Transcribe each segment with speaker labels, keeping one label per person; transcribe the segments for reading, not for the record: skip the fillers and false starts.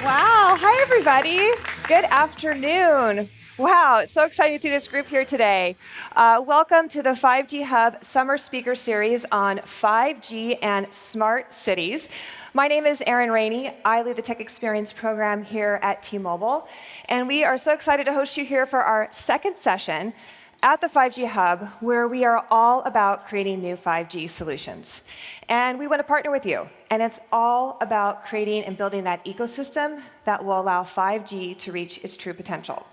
Speaker 1: Wow, hi everybody. Good afternoon. Wow, it's so exciting to see this group here today. Welcome to the 5G Hub Summer Speaker Series on 5G and Smart Cities. My name is Erin Raney. I lead the Tech Experience program here at T-Mobile. And we are so excited to host you here for our second session at the 5G Hub, where we are all about creating new 5G solutions. And we want to partner with you. And it's all about creating and building that ecosystem that will allow 5G to reach its true potential.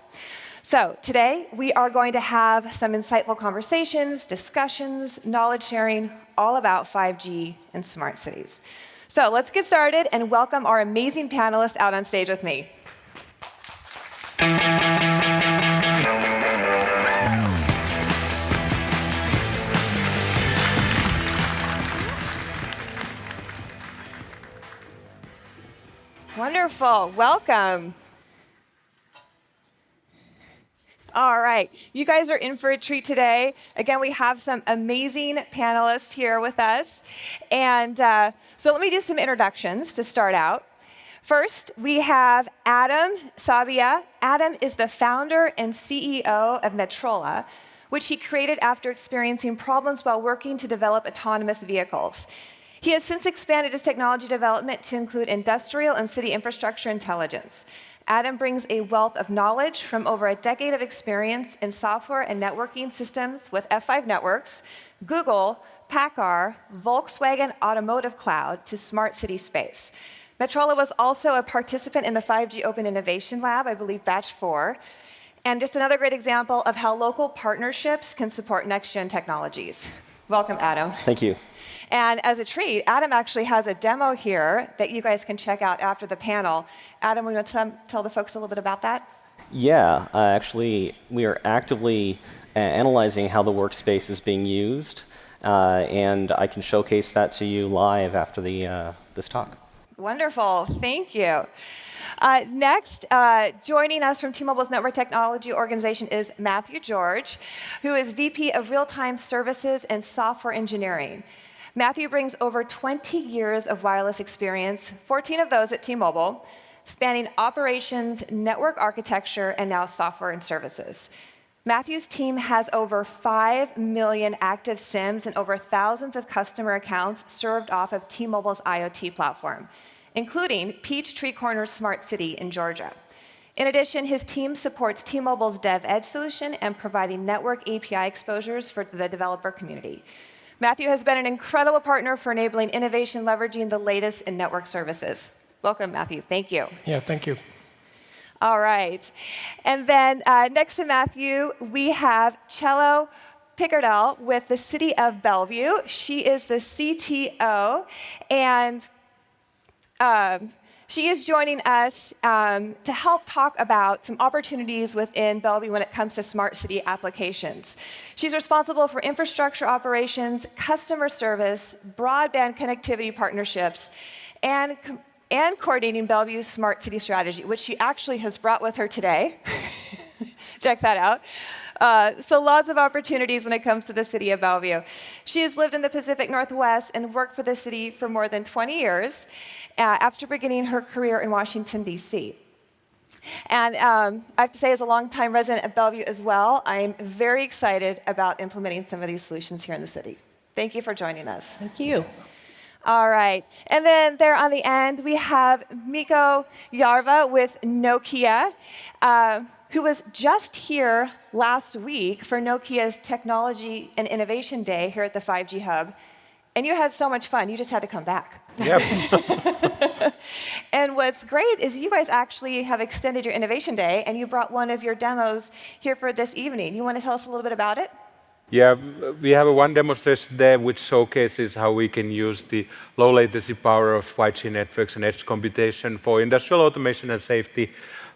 Speaker 1: So today, we are going to have some insightful conversations, discussions, knowledge sharing, all about 5G and smart cities. So let's get started and welcome our amazing panelists out on stage with me. Wonderful. Welcome. All right. You guys are in for a treat today. Again, we have some amazing panelists here with us. And so let me do some introductions to start out. First, we have Adam Szablya. Adam is the founder and CEO of Metrolla, which he created after experiencing problems while working to develop autonomous vehicles. He has since expanded his technology development to include industrial and city infrastructure intelligence. Adam brings a wealth of knowledge from over a decade of experience in software and networking systems with F5 Networks, Google, PACCAR, Volkswagen Automotive Cloud to smart city space. Metrolla was also a participant in the 5G Open Innovation Lab, I believe batch 4, and just another great example of how local partnerships can support next-gen technologies. Welcome, Adam.
Speaker 2: Thank you.
Speaker 1: And as a treat, Adam actually has a demo here that you guys can check out after the panel. Adam, will you tell the folks a little bit about that?
Speaker 2: Yeah, actually, we are actively analyzing how the workspace is being used, and I can showcase that to you live after this talk.
Speaker 1: Wonderful. Thank you. Next, joining us from T-Mobile's Network Technology Organization is Mathew George, who is VP of Real-Time Services and Software Engineering. Mathew brings over 20 years of wireless experience, 14 of those at T-Mobile, spanning operations, network architecture, and now software and services. Mathew's team has over 5 million active SIMs and over thousands of customer accounts served off of T-Mobile's IoT platform, including Peachtree Corners Smart City in Georgia. In addition, his team supports T-Mobile's DevEdge solution and providing network API exposures for the developer community. Mathew has been an incredible partner for enabling innovation leveraging the latest in network services. Welcome, Mathew. Thank you.
Speaker 3: Yeah, thank you.
Speaker 1: All right. And then next to Mathew, we have Chelo Picardal with the City of Bellevue. She is the CTO, and she is joining us to help talk about some opportunities within Bellevue when it comes to smart city applications. She's responsible for infrastructure operations, customer service, broadband connectivity partnerships, and coordinating Bellevue's smart city strategy, which she actually has brought with her today. Check that out. So lots of opportunities when it comes to the city of Bellevue. She has lived in the Pacific Northwest and worked for the city for more than 20 years after beginning her career in Washington, D.C. And I have to say, as a longtime resident of Bellevue as well, I'm very excited about implementing some of these solutions here in the city. Thank you for joining us.
Speaker 4: Thank you.
Speaker 1: All right. And then there on the end, we have Mikko Jarva with Nokia, who was just here last week for Nokia's Technology and Innovation Day here at the 5G Hub. And you had so much fun, you just had to come back.
Speaker 3: Yep.
Speaker 1: And what's great is you guys actually have extended your Innovation Day, and you brought one of your demos here for this evening. You want to tell us a little bit about it?
Speaker 5: Yeah, we have one demonstration there which showcases how we can use the low latency power of 5G networks and edge computation for industrial automation and safety.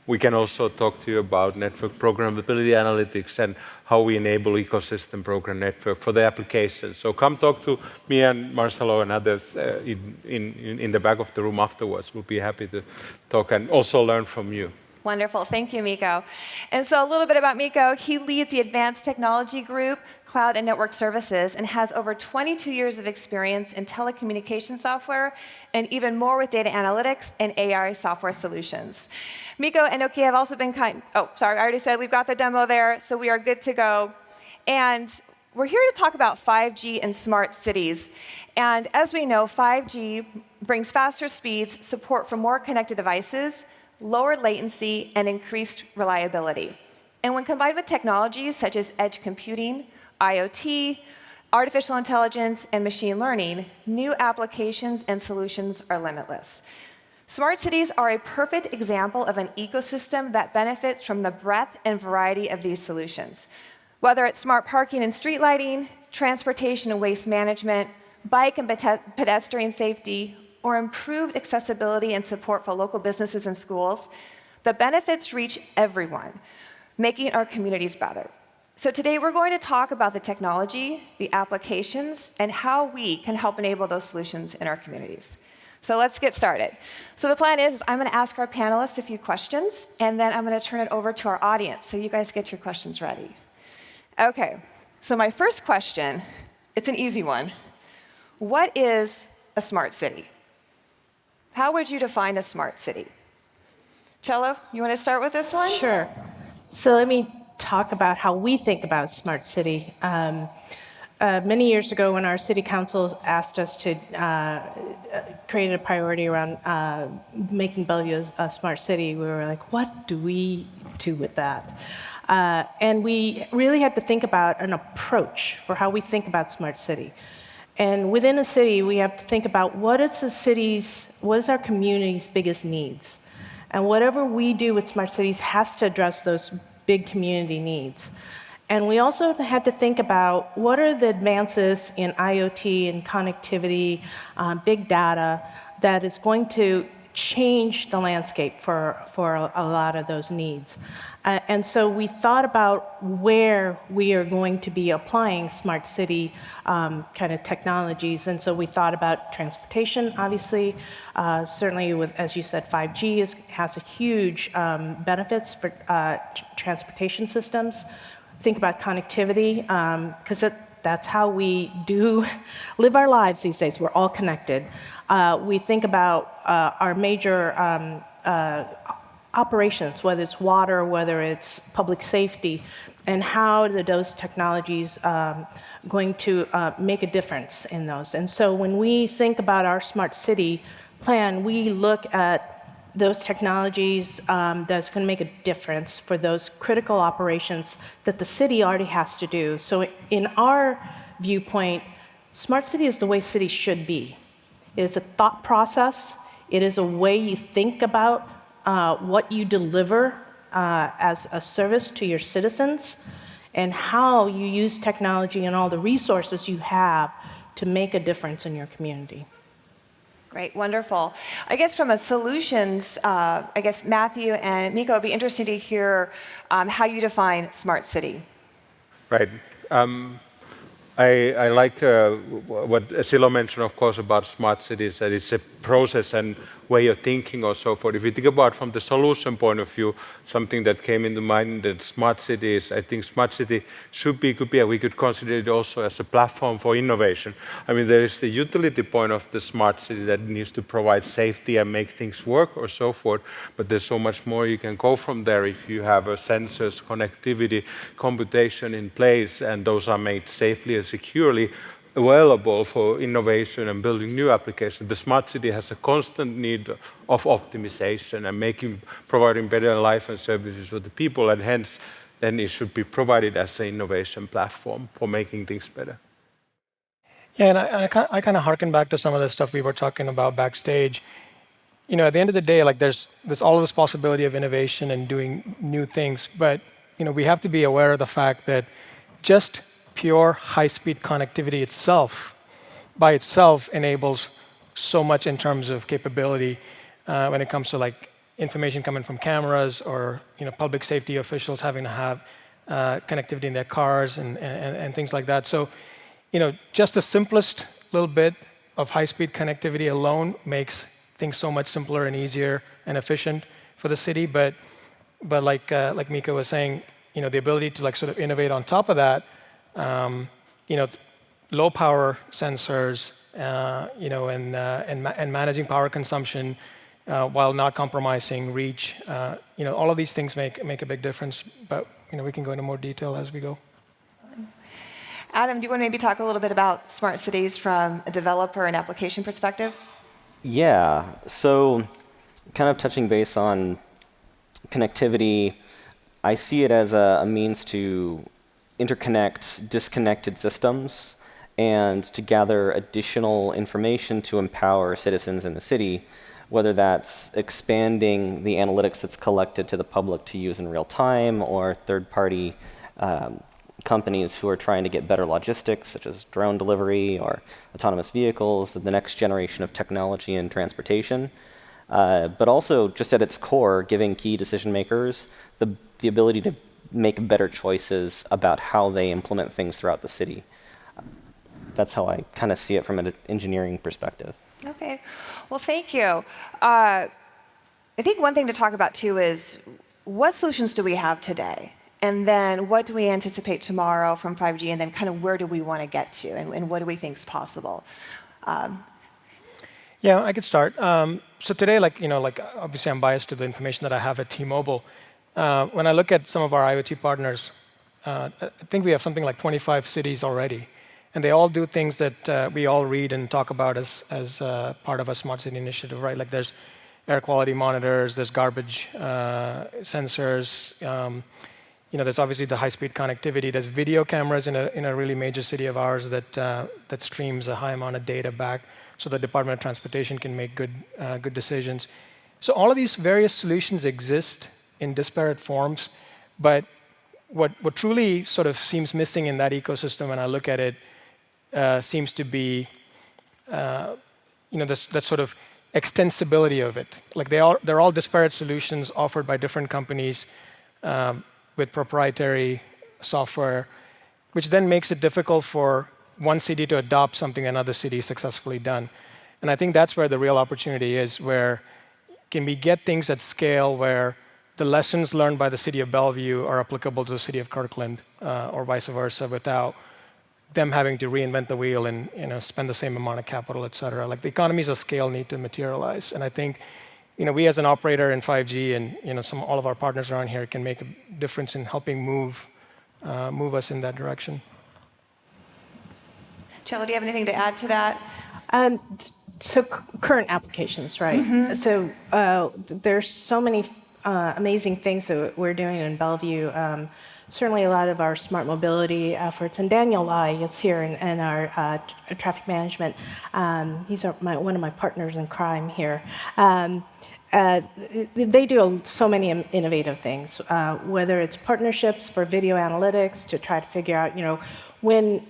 Speaker 5: We can also talk to you about network programmability analytics and how we enable ecosystem program network for the application. So come talk to me and Marcelo and others in the back of the room afterwards. We'll be happy to talk and also learn from you.
Speaker 1: Wonderful. Thank you, Mikko. And so a little bit about Mikko. He leads the Advanced Technology Group, Cloud and Network Services, and has over 22 years of experience in telecommunication software and even more with data analytics and AI software solutions. Mikko and Nokia have also been I already said we've got the demo there, so we are good to go. And we're here to talk about 5G and smart cities. And as we know, 5G brings faster speeds, support for more connected devices, lower latency, and increased reliability. And when combined with technologies such as edge computing, IoT, artificial intelligence, and machine learning, new applications and solutions are limitless. Smart cities are a perfect example of an ecosystem that benefits from the breadth and variety of these solutions. Whether it's smart parking and street lighting, transportation and waste management, bike and pedestrian safety, or improved accessibility and support for local businesses and schools, the benefits reach everyone, making our communities better. So today we're going to talk about the technology, the applications, and how we can help enable those solutions in our communities. So let's get started. So the plan is I'm going to ask our panelists a few questions, and then I'm going to turn it over to our audience, so you guys get your questions ready. Okay, so my first question, it's an easy one. What is a smart city? How would you define a smart city? Chelo, you want to start with this one?
Speaker 3: Sure. So let me talk about how we think about smart city. Many years ago, when our city council asked us to create a priority around making Bellevue a smart city, we were like, what do we do with that? And we really had to think about an approach for how we think about smart city. And within a city, we have to think about what is our community's biggest needs? And whatever we do with smart cities has to address those big community needs. And we also had to think about what are the advances in IoT and connectivity, big data, that is going to change the landscape for a lot of those needs. And so we thought about where we are going to be applying smart city kind of technologies. And so we thought about transportation, obviously. Certainly, with, as you said, 5G has a huge benefits for transportation systems. Think about connectivity, because that's how we do live our lives these days. We're all connected. We think about our major operations, whether it's water, whether it's public safety, and how those technologies going to make a difference in those. And so when we think about our smart city plan, we look at those technologies that's going to make a difference for those critical operations that the city already has to do. So in our viewpoint, smart city is the way cities should be. It is a thought process. It is a way you think about what you deliver as a service to your citizens, and how you use technology and all the resources you have to make a difference in your community.
Speaker 1: Great, wonderful. I guess from a solutions, Mathew and Mikko, it'd be interesting to hear how you define smart city.
Speaker 5: Right. I like what Chelo mentioned, of course, about smart cities, that it's a process and way of thinking or so forth. If you think about from the solution point of view, something that came into mind that smart cities, I think smart city we could consider it also as a platform for innovation. I mean, there is the utility point of the smart city that needs to provide safety and make things work or so forth, but there's so much more you can go from there if you have sensors, connectivity, computation in place, and those are made safely and securely available for innovation and building new applications. The smart city has a constant need of optimization and providing better life and services for the people, and hence then it should be provided as an innovation platform for making things better.
Speaker 4: Yeah, and I kind of harken back to some of the stuff we were talking about backstage. You know, at the end of the day, like there's all of this possibility of innovation and doing new things, but you know, we have to be aware of the fact that just pure high-speed connectivity by itself enables so much in terms of capability when it comes to like information coming from cameras, or you know, public safety officials having to have connectivity in their cars and things like that. So you know, just the simplest little bit of high-speed connectivity alone makes things so much simpler and easier and efficient for the city. But but like Mikko was saying, the ability to like sort of innovate on top of that, low power sensors, and managing power consumption while not compromising reach. All of these things make a big difference. But we can go into more detail as we go.
Speaker 1: Adam, do you want to maybe talk a little bit about smart cities from a developer and application perspective?
Speaker 2: Yeah. So, kind of touching base on connectivity, I see it as a means to interconnect disconnected systems and to gather additional information to empower citizens in the city, whether that's expanding the analytics that's collected to the public to use in real time, or third-party companies who are trying to get better logistics, such as drone delivery or autonomous vehicles, the next generation of technology in transportation. But also, just at its core, giving key decision makers the ability to make better choices about how they implement things throughout the city. That's how I kind of see it from an engineering perspective.
Speaker 1: Okay. Well, thank you. I think one thing to talk about, too, is what solutions do we have today? And then what do we anticipate tomorrow from 5G? And then kind of where do we want to get to? And what do we think is possible?
Speaker 4: Yeah, I could start. So today, obviously I'm biased to the information that I have at T-Mobile. When I look at some of our IoT partners, I think we have something like 25 cities already. And they all do things that we all read and talk about as part of a smart city initiative, right? Like there's air quality monitors, there's garbage sensors, there's obviously the high-speed connectivity. There's video cameras in a really major city of ours that streams a high amount of data back, so the Department of Transportation can make good decisions. So all of these various solutions exist in disparate forms, but what truly sort of seems missing in that ecosystem when I look at it seems to be that sort of extensibility of it. Like they're all disparate solutions offered by different companies with proprietary software, which then makes it difficult for one city to adopt something another city successfully done. And I think that's where the real opportunity is, where can we get things at scale where the lessons learned by the City of Bellevue are applicable to the City of Kirkland, or vice versa, without them having to reinvent the wheel and spend the same amount of capital, et cetera. Like the economies of scale need to materialize. And I think we as an operator in 5G and all of our partners around here can make a difference in helping move us in that direction.
Speaker 1: Chelo, do you have anything to add to that?
Speaker 3: So current applications, right? Mm-hmm. So there's so many amazing things that we're doing in Bellevue. Certainly a lot of our smart mobility efforts, and Daniel Lai is here in our traffic management. He's one of my partners in crime here. They do so many innovative things, whether it's partnerships for video analytics to try to figure out, when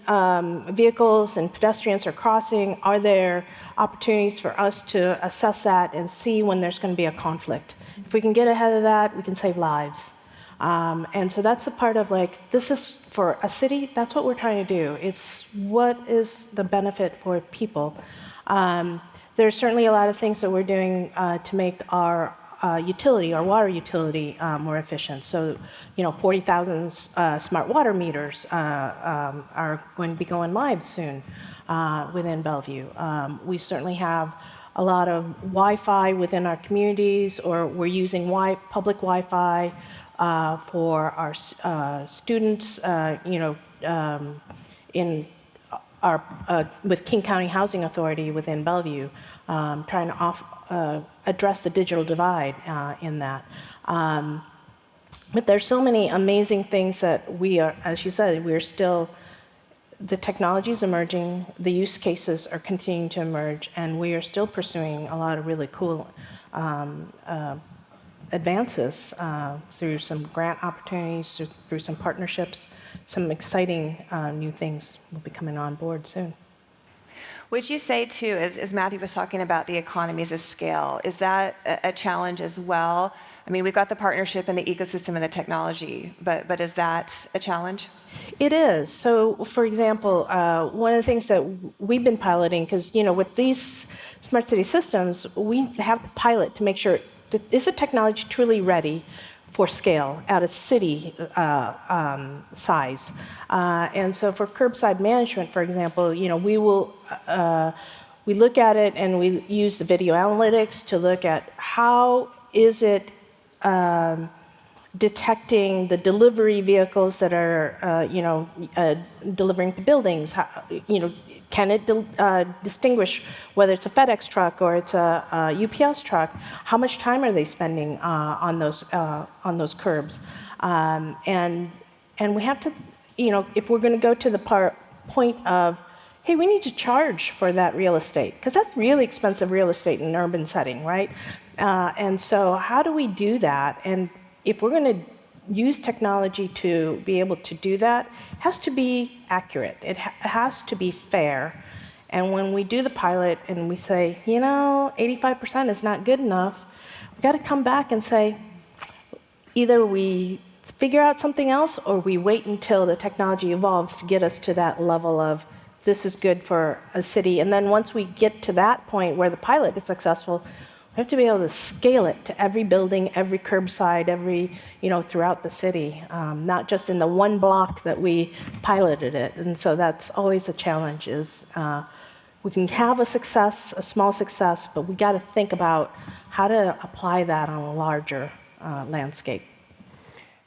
Speaker 3: vehicles and pedestrians are crossing, are there opportunities for us to assess that and see when there's going to be a conflict? If we can get ahead of that, we can save lives. And so that's a part of this is for a city, that's what we're trying to do. It's what is the benefit for people. There's certainly a lot of things that we're doing to make our utility, our water utility, more efficient. So, 40,000 smart water meters are going to be going live soon within Bellevue. We certainly have a lot of Wi-Fi within our communities, or we're using public Wi-Fi for our students, in our with King County Housing Authority within Bellevue, trying to address the digital divide in that. But there's so many amazing things that we are, as you said, we're still, the technology is emerging, the use cases are continuing to emerge, and we are still pursuing a lot of really cool advances through some grant opportunities, through some partnerships. Some exciting new things will be coming on board soon.
Speaker 1: Would you say, too, as Mathew was talking about the economies of scale, is that a challenge as well? I mean, we've got the partnership and the ecosystem and the technology, but is that a challenge?
Speaker 3: It is. So, for example, one of the things that we've been piloting, because, with these smart city systems, we have to pilot to make sure, is the technology truly ready for scale at a city size. And so for curbside management, for example, we look at it and we use the video analytics to look at how is it detecting the delivery vehicles that are, delivering to buildings. How, can it distinguish whether it's a FedEx truck or it's a UPS truck? How much time are they spending on those curbs? And we have to, if we're going to go to the point of, hey, we need to charge for that real estate, because that's really expensive real estate in an urban setting, right? And so how do we do that? And if we're going to use technology to be able to do that, it has to be accurate. It has to be fair. And when we do the pilot and we say, 85% is not good enough, we've got to come back and say, either we figure out something else or we wait until the technology evolves to get us to that level of this is good for a city. And then once we get to that point where the pilot is successful, we have to be able to scale it to every building, every curbside, throughout the city, not just in the one block that we piloted it. And so that's always a challenge is we can have a small success, but we got to think about how to apply that on a larger landscape.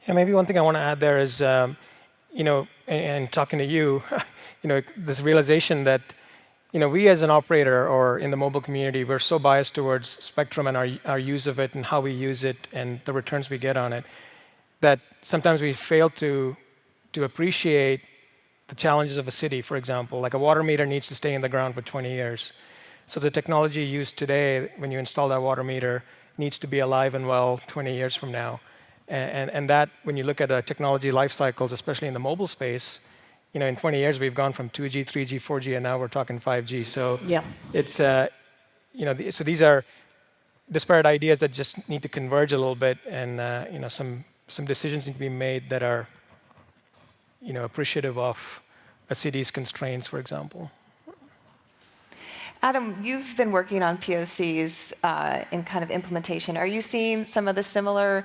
Speaker 4: Yeah, maybe one thing I want to add there is, and talking to you, this realization that we as an operator or in the mobile community, we're so biased towards spectrum and our use of it and how we use it and the returns we get on it, that sometimes we fail to appreciate the challenges of a city, for example. Like a water meter needs to stay in the ground for 20 years. So the technology used today, when you install that water meter, needs to be alive and well 20 years from now. And that, when you look at technology life cycles, especially in the mobile space, in 20 years, we've gone from 2G, 3G, 4G, and now we're talking 5G. So
Speaker 3: yeah.
Speaker 4: It's, so these are disparate ideas that just need to converge a little bit, and some decisions need to be made that are, appreciative of a city's constraints, for example.
Speaker 1: Adam, you've been working on POCs in kind of implementation. Are you seeing some of the similar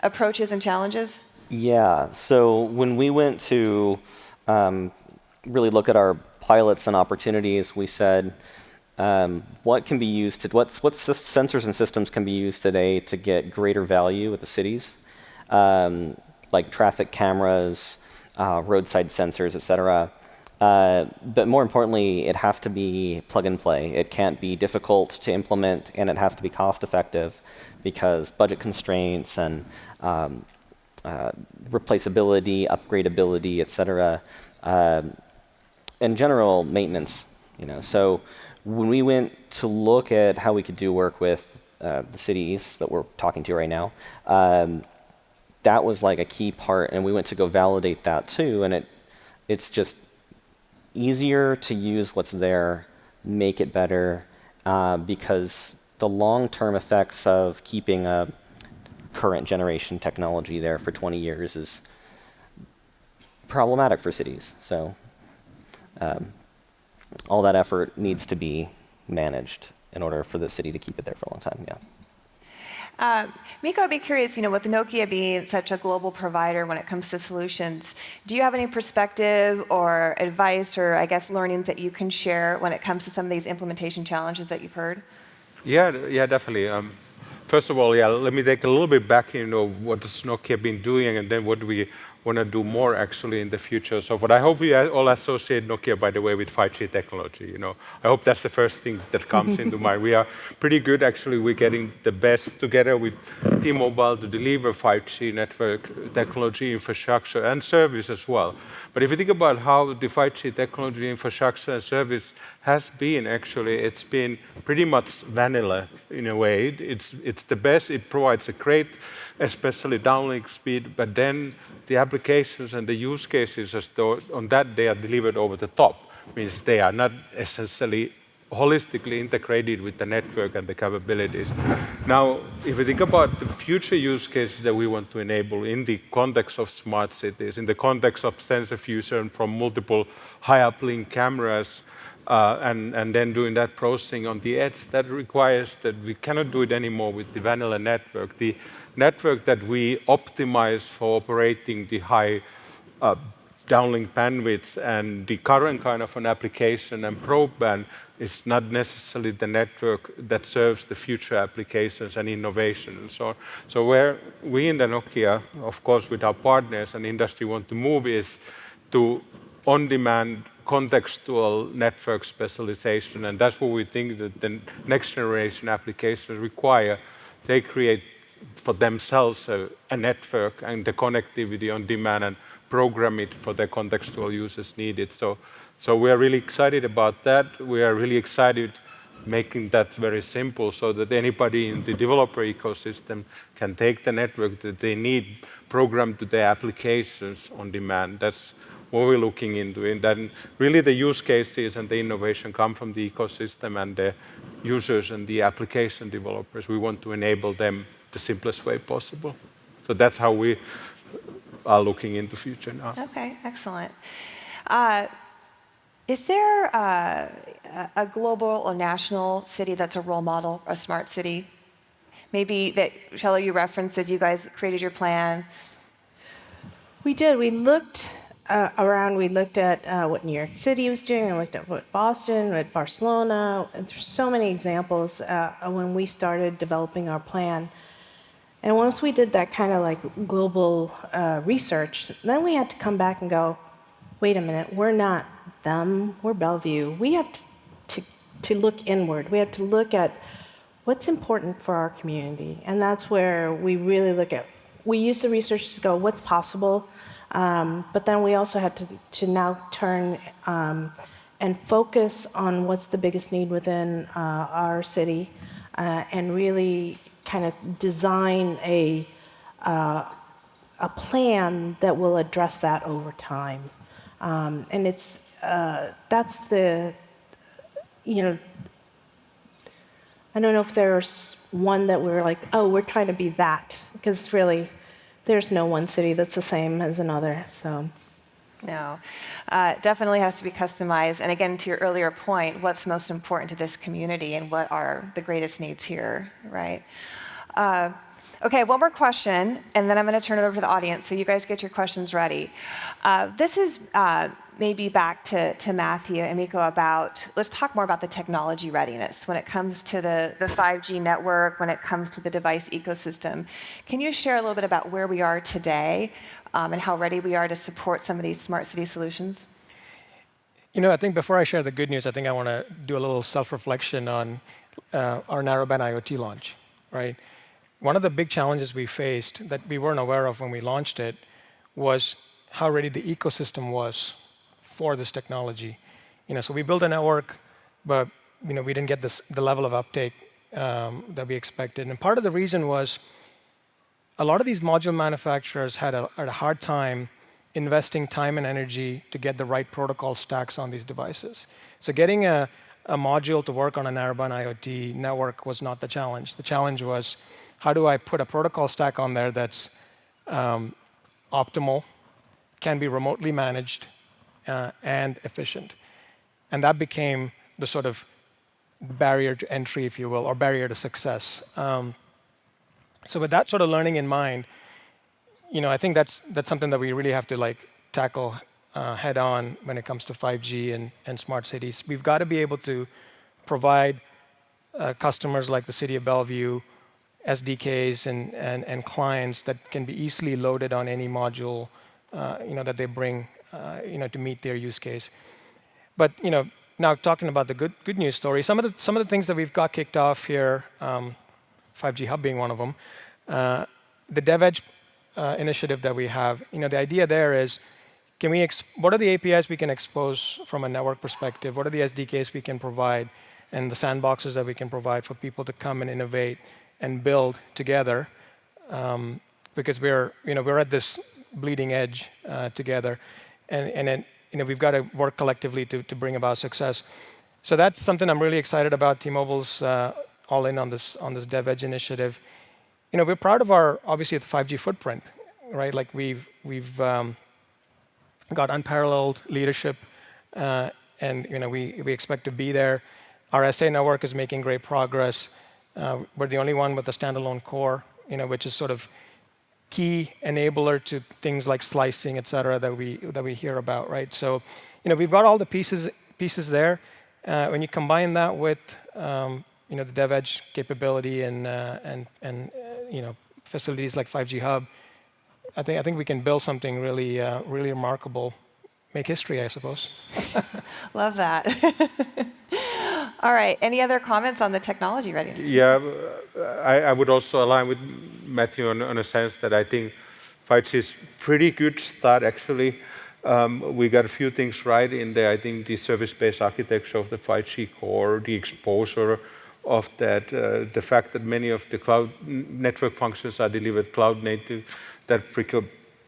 Speaker 1: approaches and challenges?
Speaker 2: Yeah. So when we went to really look at our pilots and opportunities, we said, what can be used to, what sensors and systems can be used today to get greater value at the cities, like traffic cameras, roadside sensors, et cetera. But more importantly, it has to be plug and play. It can't be difficult to implement, and it has to be cost effective, because budget constraints and replaceability, upgradability, et cetera, in general, maintenance. So when we went to look at how we could do work with the cities that we're talking to right now, that was like a key part, and we went to go validate that too. And it's just easier to use what's there, make it better, because the long-term effects of keeping a current generation technology there for 20 years is problematic for cities. So all that effort needs to be managed in order for the city to keep it there for a long time. Yeah.
Speaker 1: Mikko, I'd be curious, with Nokia being such a global provider when it comes to solutions, do you have any perspective or advice or, I guess, learnings that you can share when it comes to some of these implementation challenges that you've heard?
Speaker 5: Yeah, definitely. First of all, let me take a little bit back, what has Nokia been doing, and then what do we want to do more actually in the future. So what I hope we all associate Nokia, by the way, with 5G technology. I hope that's the first thing that comes into mind. We are pretty good actually. We're getting the best together with T-Mobile to deliver 5G network technology, infrastructure, and service as well. But if you think about how the 5G technology, infrastructure, and service has been actually, it's been pretty much vanilla in a way. It's the best. It provides a great, especially downlink speed, but then the applications and the use cases, as though on that they are delivered over the top, means they are not essentially holistically integrated with the network and the capabilities. Now, if you think about the future use cases that we want to enable in the context of smart cities, in the context of sensor fusion from multiple high uplink cameras, and then doing that processing on the edge, that requires that we cannot do it anymore with the vanilla network. The network that we optimize for operating the high downlink bandwidth, and the current kind of an application and probe band is not necessarily the network that serves the future applications and innovation and so on. So where we in the Nokia, of course with our partners and industry want to move is to on-demand contextual network specialization, and that's what we think that the next generation applications require. They create for themselves a network and the connectivity on demand and program it for the contextual uses needed. So we are really excited about that. We are really excited making that very simple so that anybody in the developer ecosystem can take the network that they need, program to their applications on demand. That's what we're looking into. And then really the use cases and the innovation come from the ecosystem and the users and the application developers. We want to enable them the simplest way possible. So that's how we are looking into future now.
Speaker 1: Okay, excellent. Is there a global or national city that's a role model, a smart city? Maybe that, Chelo, you referenced as you guys created your plan.
Speaker 3: We did. We looked around. We looked at what New York City was doing. We looked at what Boston, what Barcelona. And there's so many examples when we started developing our plan. And once we did that kind of like global research, then we had to come back and go, wait a minute, we're not them, we're Bellevue. We have to look inward. We have to look at what's important for our community. And that's where we really look at, we use the research to go, what's possible? But then we also had to now turn and focus on what's the biggest need within our city and really kind of design a plan that will address that over time. And it's, that's the, you know, I don't know if there's one that we're like, oh, we're trying to be that, because really, there's no one city that's the same as another, so.
Speaker 1: No, definitely has to be customized. And again, to your earlier point, what's most important to this community and what are the greatest needs here, right? Okay, one more question, and then I'm going to turn it over to the audience, so you guys get your questions ready. This is maybe back to Mathew and Mikko about, let's talk more about the technology readiness when it comes to the 5G network, when it comes to the device ecosystem. Can you share a little bit about where we are today and how ready we are to support some of these smart city solutions?
Speaker 4: You know, I think before I share the good news, I think I want to do a little self-reflection on our narrowband IoT launch, right? One of the big challenges we faced that we weren't aware of when we launched it was how ready the ecosystem was for this technology. You know, so we built a network, but you know, we didn't get the level of uptake that we expected. And part of the reason was a lot of these module manufacturers had a hard time investing time and energy to get the right protocol stacks on these devices. So getting a module to work on a narrowband IoT network was not the challenge. The challenge was, how do I put a protocol stack on there that's optimal, can be remotely managed, and efficient? And that became the sort of barrier to entry, if you will, or barrier to success. So with that sort of learning in mind, you know, I think that's something that we really have to like tackle head on when it comes to 5G and smart cities. We've got to be able to provide customers like the City of Bellevue SDKs and clients that can be easily loaded on any module, you know, that they bring, you know, to meet their use case. But you know, now talking about the good news story, some of the things that we've got kicked off here, 5G Hub being one of them, the DevEdge initiative that we have. You know, the idea there is, what are the APIs we can expose from a network perspective? What are the SDKs we can provide, and the sandboxes that we can provide for people to come and innovate and build together, because we're at this bleeding edge together, and then you know, we've got to work collectively to bring about success. So that's something I'm really excited about. T-Mobile's all in on this DevEdge initiative. You know, we're proud of our, obviously, the 5G footprint, right? Like we've got unparalleled leadership, and you know, we expect to be there. Our SA network is making great progress. We're the only one with a standalone core which is sort of key enabler to things like slicing, et cetera, that we hear about, right? So, we've got all the pieces there. When you combine that with the dev edge capability and facilities like 5G Hub, I think we can build something really really remarkable, make history, I suppose.
Speaker 1: Love that. All right. Any other comments on the technology readiness?
Speaker 5: Yeah, I would also align with Mathew on a sense that I think 5G is pretty good start actually. We got a few things right in there. I think the service-based architecture of the 5G core, the exposure of that, the fact that many of the cloud network functions are delivered cloud native, that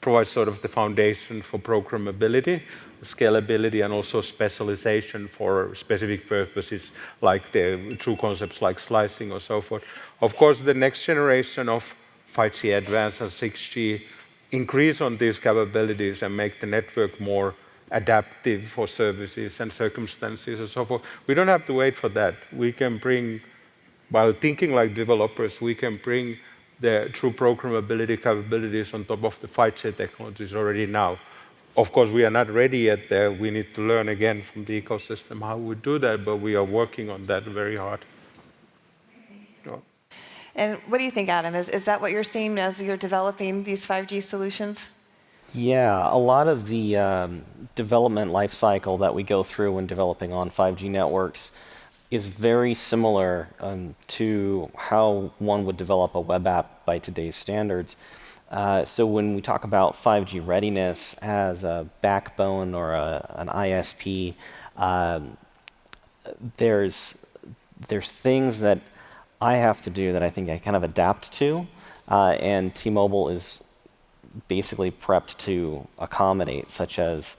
Speaker 5: provides sort of the foundation for programmability, scalability, and also specialization for specific purposes, like the true concepts like slicing or so forth. Of course, the next generation of 5G Advanced and 6G increase on these capabilities and make the network more adaptive for services and circumstances and so forth. We don't have to wait for that. We can bring, while thinking like developers, we can bring the true programmability capabilities on top of the 5G technologies already now. Of course, we are not ready yet there. We need to learn again from the ecosystem how we do that, but we are working on that very hard.
Speaker 1: And what do you think, Adam? Is that what you're seeing as you're developing these 5G solutions?
Speaker 2: Yeah, a lot of the development life cycle that we go through when developing on 5G networks is very similar to how one would develop a web app by today's standards. So when we talk about 5G readiness as a backbone or an ISP, there's things that I have to do that I think I kind of adapt to, and T-Mobile is basically prepped to accommodate, such as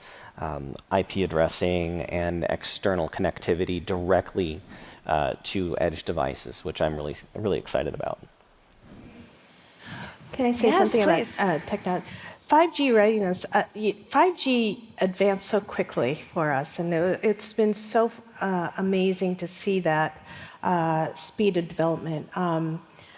Speaker 2: IP addressing and external connectivity directly to edge devices, which I'm really excited about.
Speaker 3: Can I say something about technology? 5G readiness, 5G advanced so quickly for us, and it's been so amazing to see that speed of development.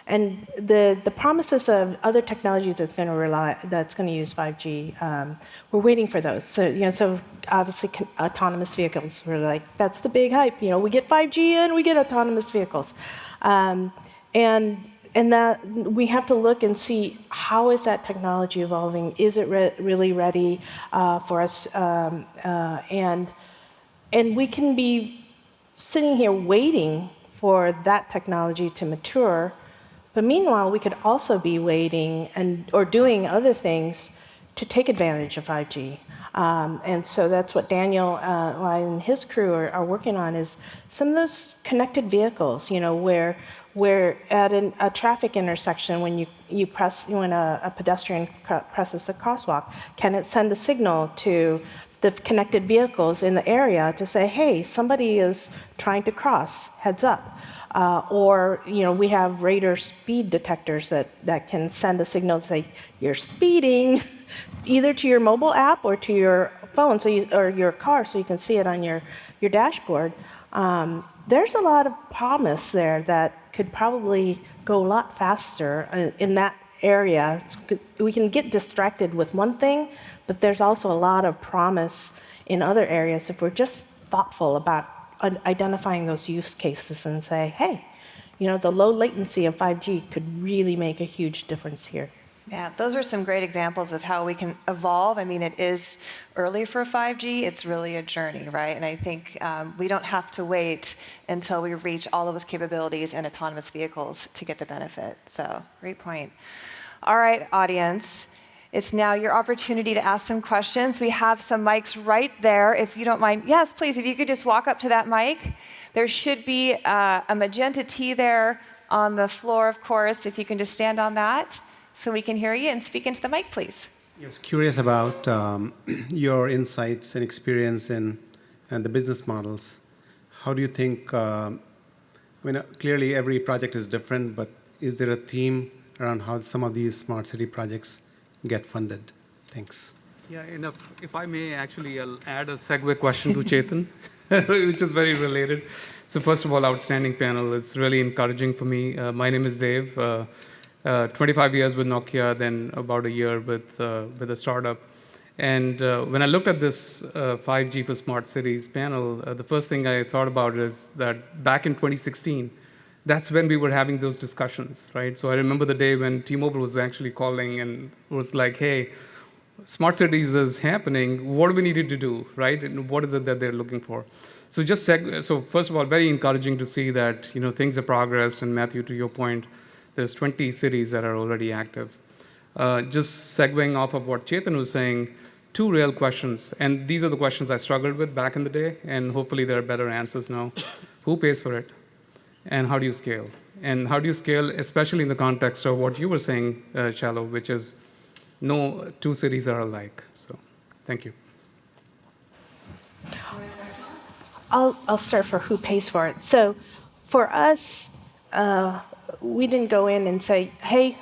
Speaker 3: And the promises of other technologies that's going to use 5G, we're waiting for those. So obviously autonomous vehicles, we're like, that's the big hype. We get 5G and we get autonomous vehicles, and that we have to look and see how is that technology evolving. Is it really ready for us? And we can be sitting here waiting for that technology to mature. But meanwhile, we could also be waiting or doing other things to take advantage of 5G. And so that's what Daniel and his crew are working on, is some of those connected vehicles, where at a traffic intersection, when a pedestrian presses the crosswalk, can it send a signal to the connected vehicles in the area to say, hey, somebody is trying to cross, heads up. Or we have radar speed detectors that can send a signal to say, you're speeding, either to your mobile app or to your phone, or your car, so you can see it on your dashboard. There's a lot of promise there that could probably go a lot faster in that area. We can get distracted with one thing, but there's also a lot of promise in other areas if we're just thoughtful about identifying those use cases and say, hey, the low latency of 5G could really make a huge difference here.
Speaker 1: Yeah, those are some great examples of how we can evolve. I mean, it is early for 5G. It's really a journey, right? And I think we don't have to wait until we reach all of those capabilities in autonomous vehicles to get the benefit. So, great point. All right, audience. It's now your opportunity to ask some questions. We have some mics right there, if you don't mind. Yes, please, if you could just walk up to that mic. There should be a magenta T there on the floor, of course, if you can just stand on that so we can hear you and speak into the mic, please.
Speaker 6: Yes, curious about your insights and experience and the business models. How do you think, clearly every project is different, but is there a theme around how some of these smart city projects get funded? Thanks.
Speaker 7: Yeah, if I may, actually, I'll add a segue question to Chetan, which is very related. So first of all, outstanding panel. It's really encouraging for me. My name is Dev. 25 years with Nokia, then about a year with a startup. And when I looked at this 5G for Smart Cities panel, the first thing I thought about is that back in 2016, that's when we were having those discussions, right? So I remember the day when T-Mobile was actually calling and was like, hey, smart cities is happening. What do we need to do, right? And what is it that they're looking for? So so first of all, very encouraging to see that things have progressed. And Mathew, to your point, there's 20 cities that are already active. Just segueing off of what Chetan was saying, two real questions, and these are the questions I struggled with back in the day, and hopefully there are better answers now. Who pays for it? And how do you scale? And how do you scale, especially in the context of what you were saying, Chelo, which is no two cities are alike. So thank you.
Speaker 3: I'll start for who pays for it. So for us, we didn't go in and say, hey,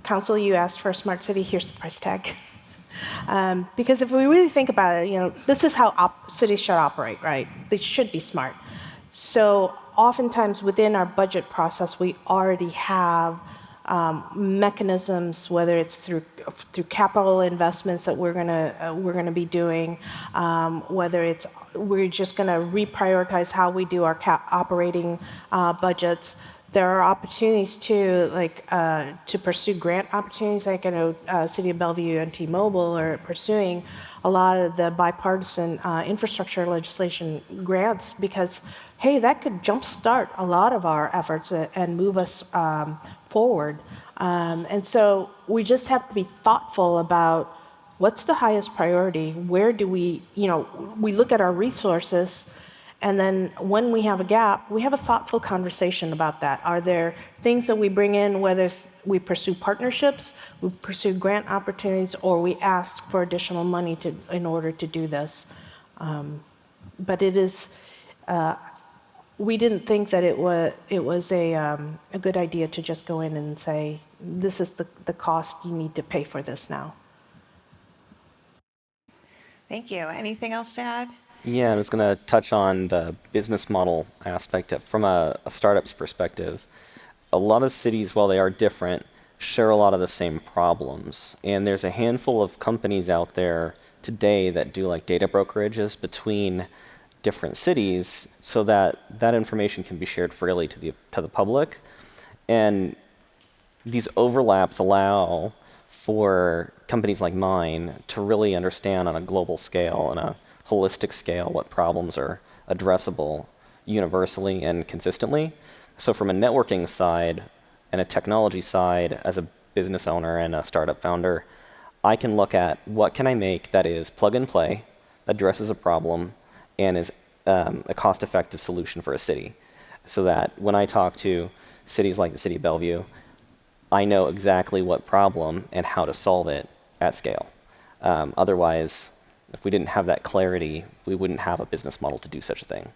Speaker 3: council, you asked for a smart city, here's the price tag. Because if we really think about it, this is how cities should operate, right? They should be smart. So oftentimes within our budget process, we already have mechanisms, whether it's through capital investments that we're gonna be doing, whether it's we're just gonna reprioritize how we do our operating budgets. There are opportunities to pursue grant opportunities. Like I know City of Bellevue and T-Mobile are pursuing a lot of the bipartisan infrastructure legislation grants because, hey, that could jumpstart a lot of our efforts and move us forward. And so we just have to be thoughtful about what's the highest priority. Where do we look at our resources. And then when we have a gap, we have a thoughtful conversation about that. Are there things that we bring in, whether we pursue partnerships, we pursue grant opportunities, or we ask for additional money in order to do this? But it is, we didn't think that it was a good idea to just go in and say, this is the cost you need to pay for this now.
Speaker 1: Thank you. Anything else to add?
Speaker 2: Yeah, I was going to touch on the business model aspect from a startup's perspective. A lot of cities, while they are different, share a lot of the same problems. And there's a handful of companies out there today that do like data brokerages between different cities so that that information can be shared freely to the public. And these overlaps allow for companies like mine to really understand on a global scale and a holistic scale what problems are addressable universally and consistently. So from a networking side and a technology side, as a business owner and a startup founder, I can look at what can I make that is plug and play, addresses a problem, and is a cost-effective solution for a city. So that when I talk to cities like the City of Bellevue, I know exactly what problem and how to solve it at scale. Otherwise, if we didn't have that clarity, we wouldn't have a business model to do such a thing.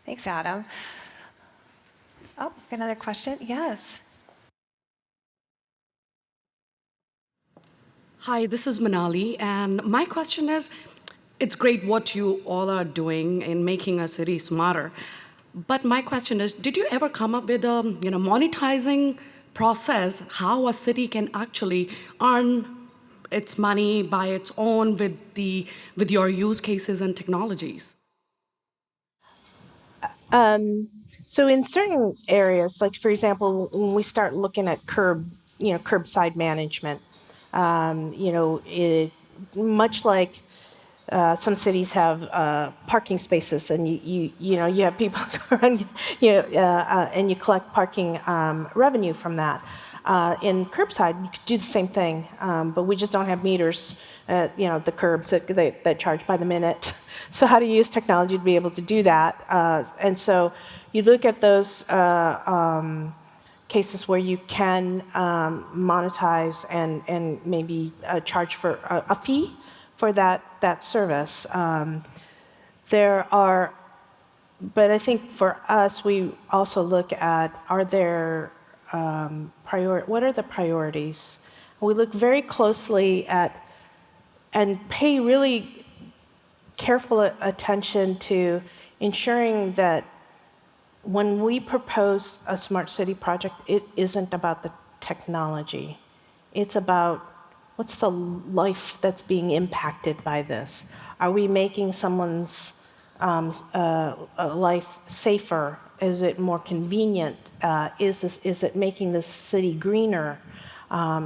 Speaker 1: Thanks, Adam. Oh, another question? Yes.
Speaker 8: Hi, this is Manali, and my question is, it's great what you all are doing in making a city smarter. But my question is, did you ever come up with a monetizing process, how a city can actually earn its money by its own with your use cases and technologies?
Speaker 3: So in certain areas, like for example, when we start looking at curbside management, much like some cities have parking spaces, and you have people and you collect parking revenue from that. In curbside, you could do the same thing, but we just don't have meters at the curbs that charge by the minute. So how do you use technology to be able to do that? And so you look at those cases where you can monetize and maybe charge for a fee for that service. There are, but I think for us, we also look at, are there what are the priorities? We look very closely at and pay really careful attention to ensuring that when we propose a smart city project, it isn't about the technology. It's about what's the life that's being impacted by this. Are we making someone's life safer? Is it more convenient? Is it making the city greener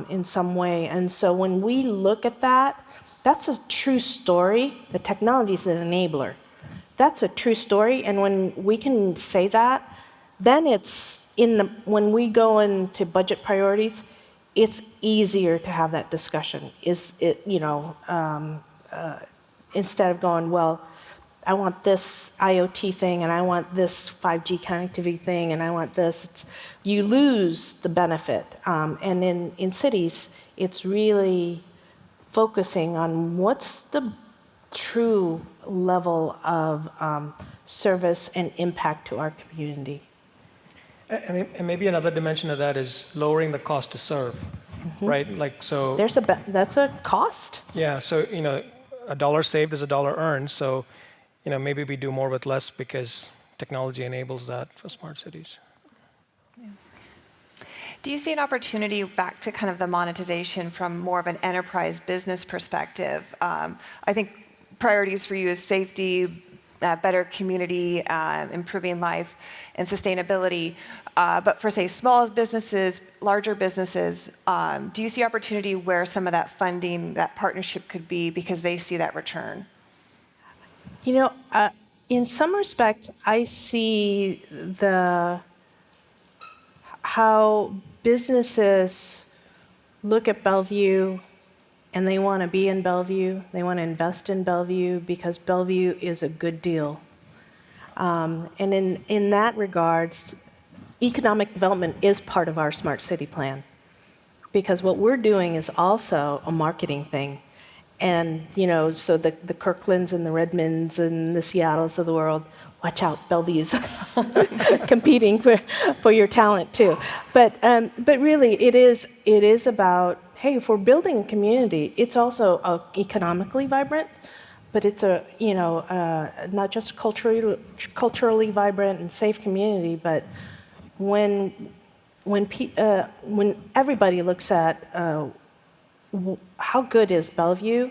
Speaker 3: in some way? And so when we look at that, that's a true story. The technology is an enabler. That's a true story, and when we can say that, then it's when we go into budget priorities, it's easier to have that discussion. Instead of going, well, I want this IoT thing, and I want this 5G connectivity thing, and I want this. You lose the benefit, and in cities, it's really focusing on what's the true level of service and impact to our community.
Speaker 4: And maybe another dimension of that is lowering the cost to serve, right? Like so.
Speaker 3: That's a cost.
Speaker 4: Yeah. So a dollar saved is a dollar earned. So maybe we do more with less because technology enables that for smart cities.
Speaker 1: Yeah. Do you see an opportunity back to kind of the monetization from more of an enterprise business perspective? I think priorities for you is safety, better community, improving life, and sustainability. But for, say, small businesses, larger businesses, do you see opportunity where some of that funding, that partnership could be because they see that return?
Speaker 3: In some respects, I see how businesses look at Bellevue and they want to be in Bellevue, they want to invest in Bellevue because Bellevue is a good deal. And in that regards, economic development is part of our smart city plan because what we're doing is also a marketing thing. And, so the Kirklands and the Redmonds and the Seattles of the world, watch out, Bellevue's competing for your talent too. But really, it is about, hey, if we're building a community, it's also economically vibrant, but it's not just culturally vibrant and safe community, but when everybody looks at how good is Bellevue,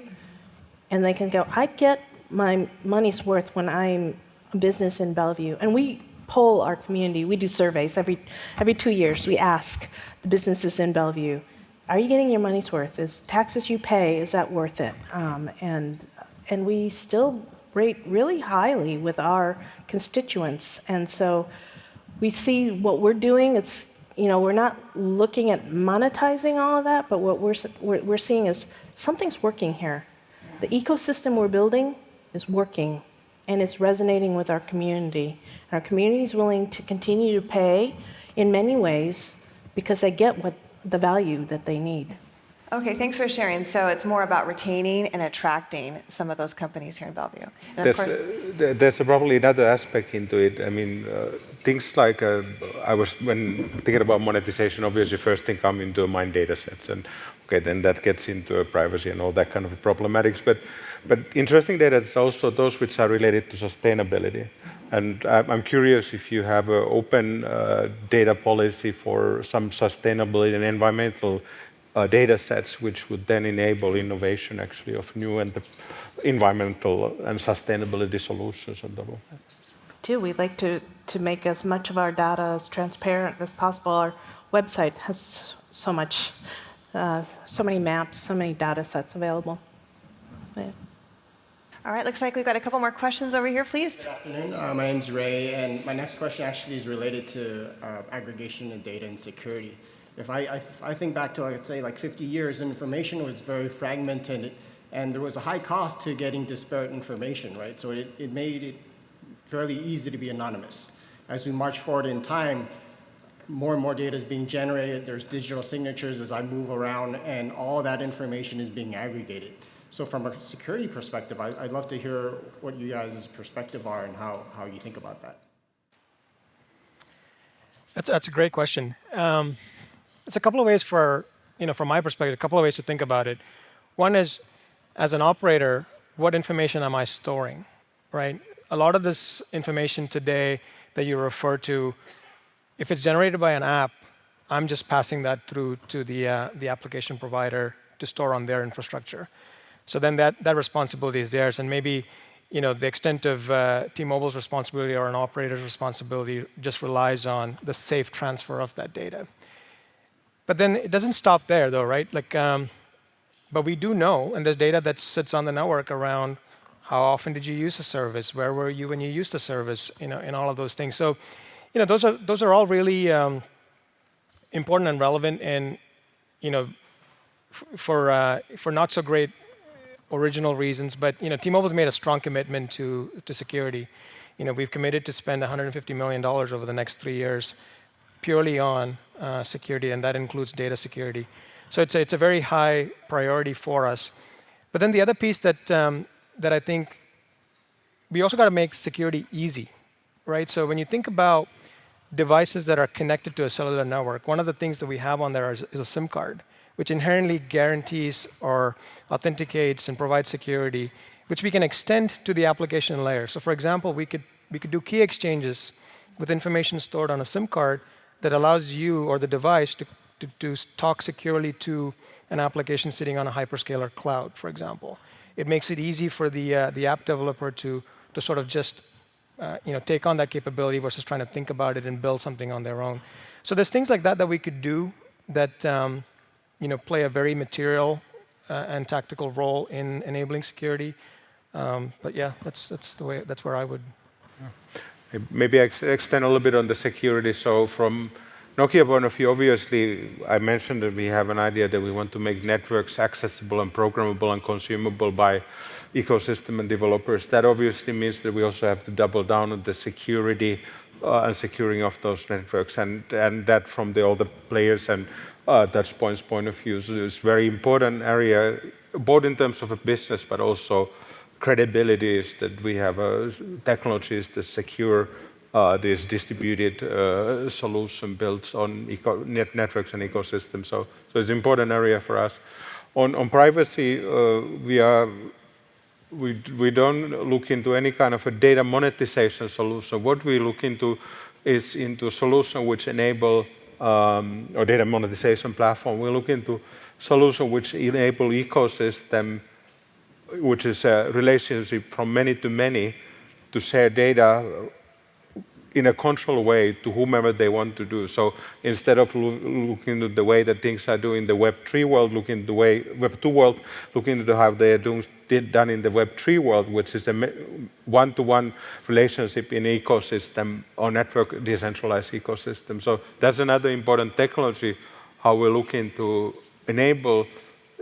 Speaker 3: and they can go, I get my money's worth when I'm a business in Bellevue. And we poll our community. We do surveys every 2 years. We ask the businesses in Bellevue, are you getting your money's worth? Is taxes you pay, is that worth it? And we still rate really highly with our constituents. And so we see what we're doing. It's we're not looking at monetizing all of that, but what we're seeing is something's working here. The ecosystem we're building is working, and it's resonating with our community. And our community is willing to continue to pay in many ways because they get the value that they need.
Speaker 1: Okay, thanks for sharing. So it's more about retaining and attracting some of those companies here in Bellevue. And of course,
Speaker 5: there's probably another aspect into it. I mean, things like when thinking about monetization, obviously first thing come into mind data sets, and okay, then that gets into privacy and all that kind of problematics. But interesting data is also those which are related to sustainability. And I'm curious if you have an open data policy for some sustainability and environmental data sets, which would then enable innovation actually of new and environmental and sustainability solutions on the whole.
Speaker 3: We'd like to make as much of our data as transparent as possible. Our website has so many maps, so many data sets available. Yeah.
Speaker 1: All right, looks like we've got a couple more questions over here, please.
Speaker 9: Good afternoon. My name's Ray, and my next question actually is related to aggregation of data and security. If I think back to, let's say, like 50 years, information was very fragmented, and there was a high cost to getting disparate information, right? So it made it fairly easy to be anonymous. As we march forward in time, more and more data is being generated. There's digital signatures as I move around, and all that information is being aggregated. So from a security perspective, I'd love to hear what you guys' perspective are and how you think about that.
Speaker 4: That's a great question. It's a couple of ways from my perspective, a couple of ways to think about it. One is, as an operator, what information am I storing, right? A lot of this information today that you refer to, if it's generated by an app, I'm just passing that through to the application provider to store on their infrastructure. So then that responsibility is theirs, and maybe the extent of T-Mobile's responsibility or an operator's responsibility just relies on the safe transfer of that data. But then it doesn't stop there, though, right? But we do know, and there's data that sits on the network around how often did you use the service, where were you when you used the service, in all of those things. So, those are all really important and relevant, and for not so great original reasons. But T-Mobile's made a strong commitment to security. We've committed to spend $150 million over the next 3 years purely on security, and that includes data security. So it's a very high priority for us. But then the other piece that I think we also got to make security easy, right? So when you think about devices that are connected to a cellular network, one of the things that we have on there is a SIM card, which inherently guarantees or authenticates and provides security, which we can extend to the application layer. So for example, we could do key exchanges with information stored on a SIM card that allows you or the device to talk securely to an application sitting on a hyperscaler cloud, for example. It makes it easy for the app developer to sort of just take on that capability versus trying to think about it and build something on their own. So there's things like that we could do that play a very material and tactical role in enabling security. But yeah, that's where I would.
Speaker 5: Maybe I extend a little bit on the security. So from Nokia point of view, obviously, I mentioned that we have an idea that we want to make networks accessible and programmable and consumable by ecosystem and developers. That obviously means that we also have to double down on the security and securing of those networks, and that from all the players and touch points point of view. So it's a very important area, both in terms of a business, but also credibility is that we have technologies that secure this distributed solution built on networks and ecosystems. So it's an important area for us. On privacy, we don't look into any kind of a data monetization solution. What we look into is into solution which enable or data monetization platform. We look into solution which enable ecosystem, which is a relationship from many to many, to share data in a controlled way to whomever they want to do. So instead of looking at the way that things are doing in the Web3 world, looking at the way Web2 world, looking at how they are done in the Web3 world, which is a one-to-one relationship in ecosystem or network decentralized ecosystem. So that's another important technology, how we're looking to enable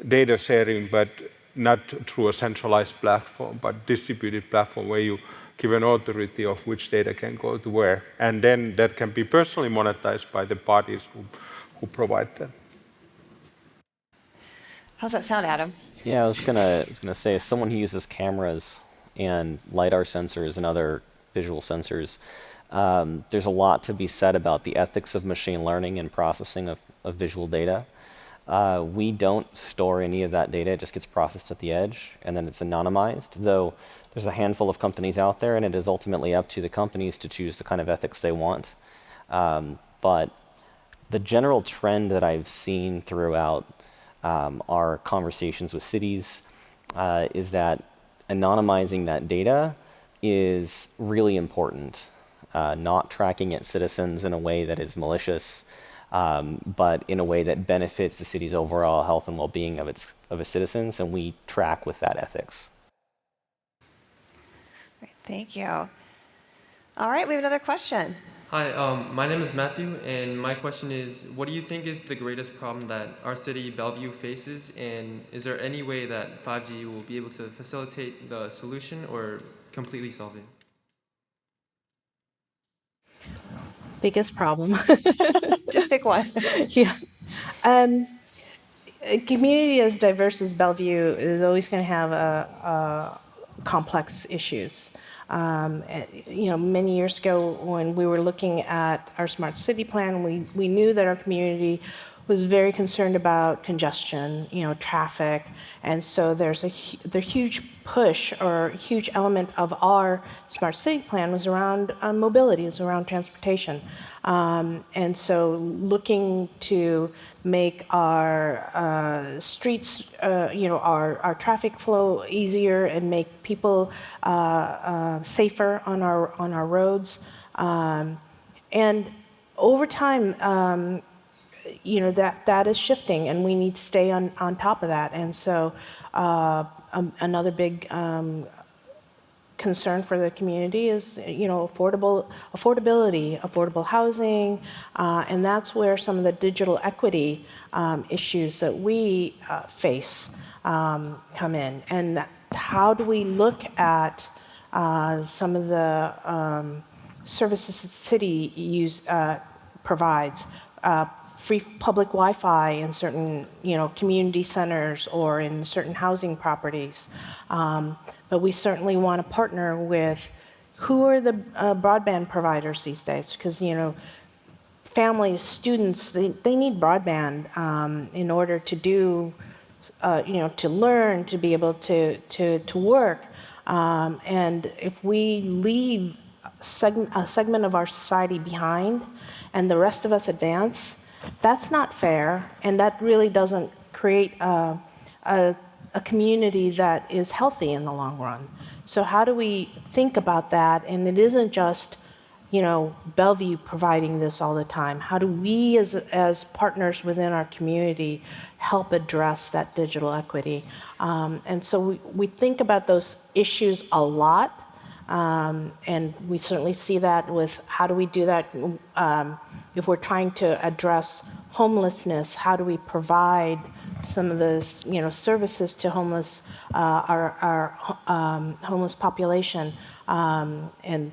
Speaker 5: data sharing, but not through a centralized platform, but distributed platform where you give an authority of which data can go to where. And then that can be personally monetized by the parties who provide that.
Speaker 1: How's that sound, Adam?
Speaker 2: Yeah, I was gonna say, as someone who uses cameras and LiDAR sensors and other visual sensors, there's a lot to be said about the ethics of machine learning and processing of visual data. We don't store any of that data. It just gets processed at the edge, and then it's anonymized, though there's a handful of companies out there, and it is ultimately up to the companies to choose the kind of ethics they want. But the general trend that I've seen throughout our conversations with cities is that anonymizing that data is really important, not tracking its citizens in a way that is malicious, but in a way that benefits the city's overall health and well-being of its citizens, and we track with that ethics.
Speaker 1: Great, thank you. All right, we have another question.
Speaker 10: Hi, my name is Matthew, and my question is, what do you think is the greatest problem that our city, Bellevue, faces, and is there any way that 5G will be able to facilitate the solution or completely solve it?
Speaker 3: Biggest problem.
Speaker 1: Just pick one.
Speaker 3: Yeah. A community as diverse as Bellevue is always going to have complex issues. Many years ago when we were looking at our smart city plan, we knew that our community was very concerned about congestion, traffic, and so there's the huge push or huge element of our smart city plan was around mobility, is around transportation, and so looking to make our streets, our traffic flow easier and make people safer on our roads, and over time. That is shifting, and we need to stay on top of that. And so another big concern for the community is, affordability, affordable housing, and that's where some of the digital equity issues that we face come in. And how do we look at some of the services that the city provides? Free public Wi-Fi in certain, community centers or in certain housing properties. But we certainly want to partner with who are the broadband providers these days, because, families, students, they need broadband in order to do, to learn, to be able to work. And if we leave a segment of our society behind and the rest of us advance, that's not fair, and that really doesn't create a community that is healthy in the long run. So how do we think about that? And it isn't just, Bellevue providing this all the time. How do we, as partners within our community, help address that digital equity? And so we think about those issues a lot, and we certainly see that with how do we do that. If we're trying to address homelessness, how do we provide some of this, services to our homeless population? And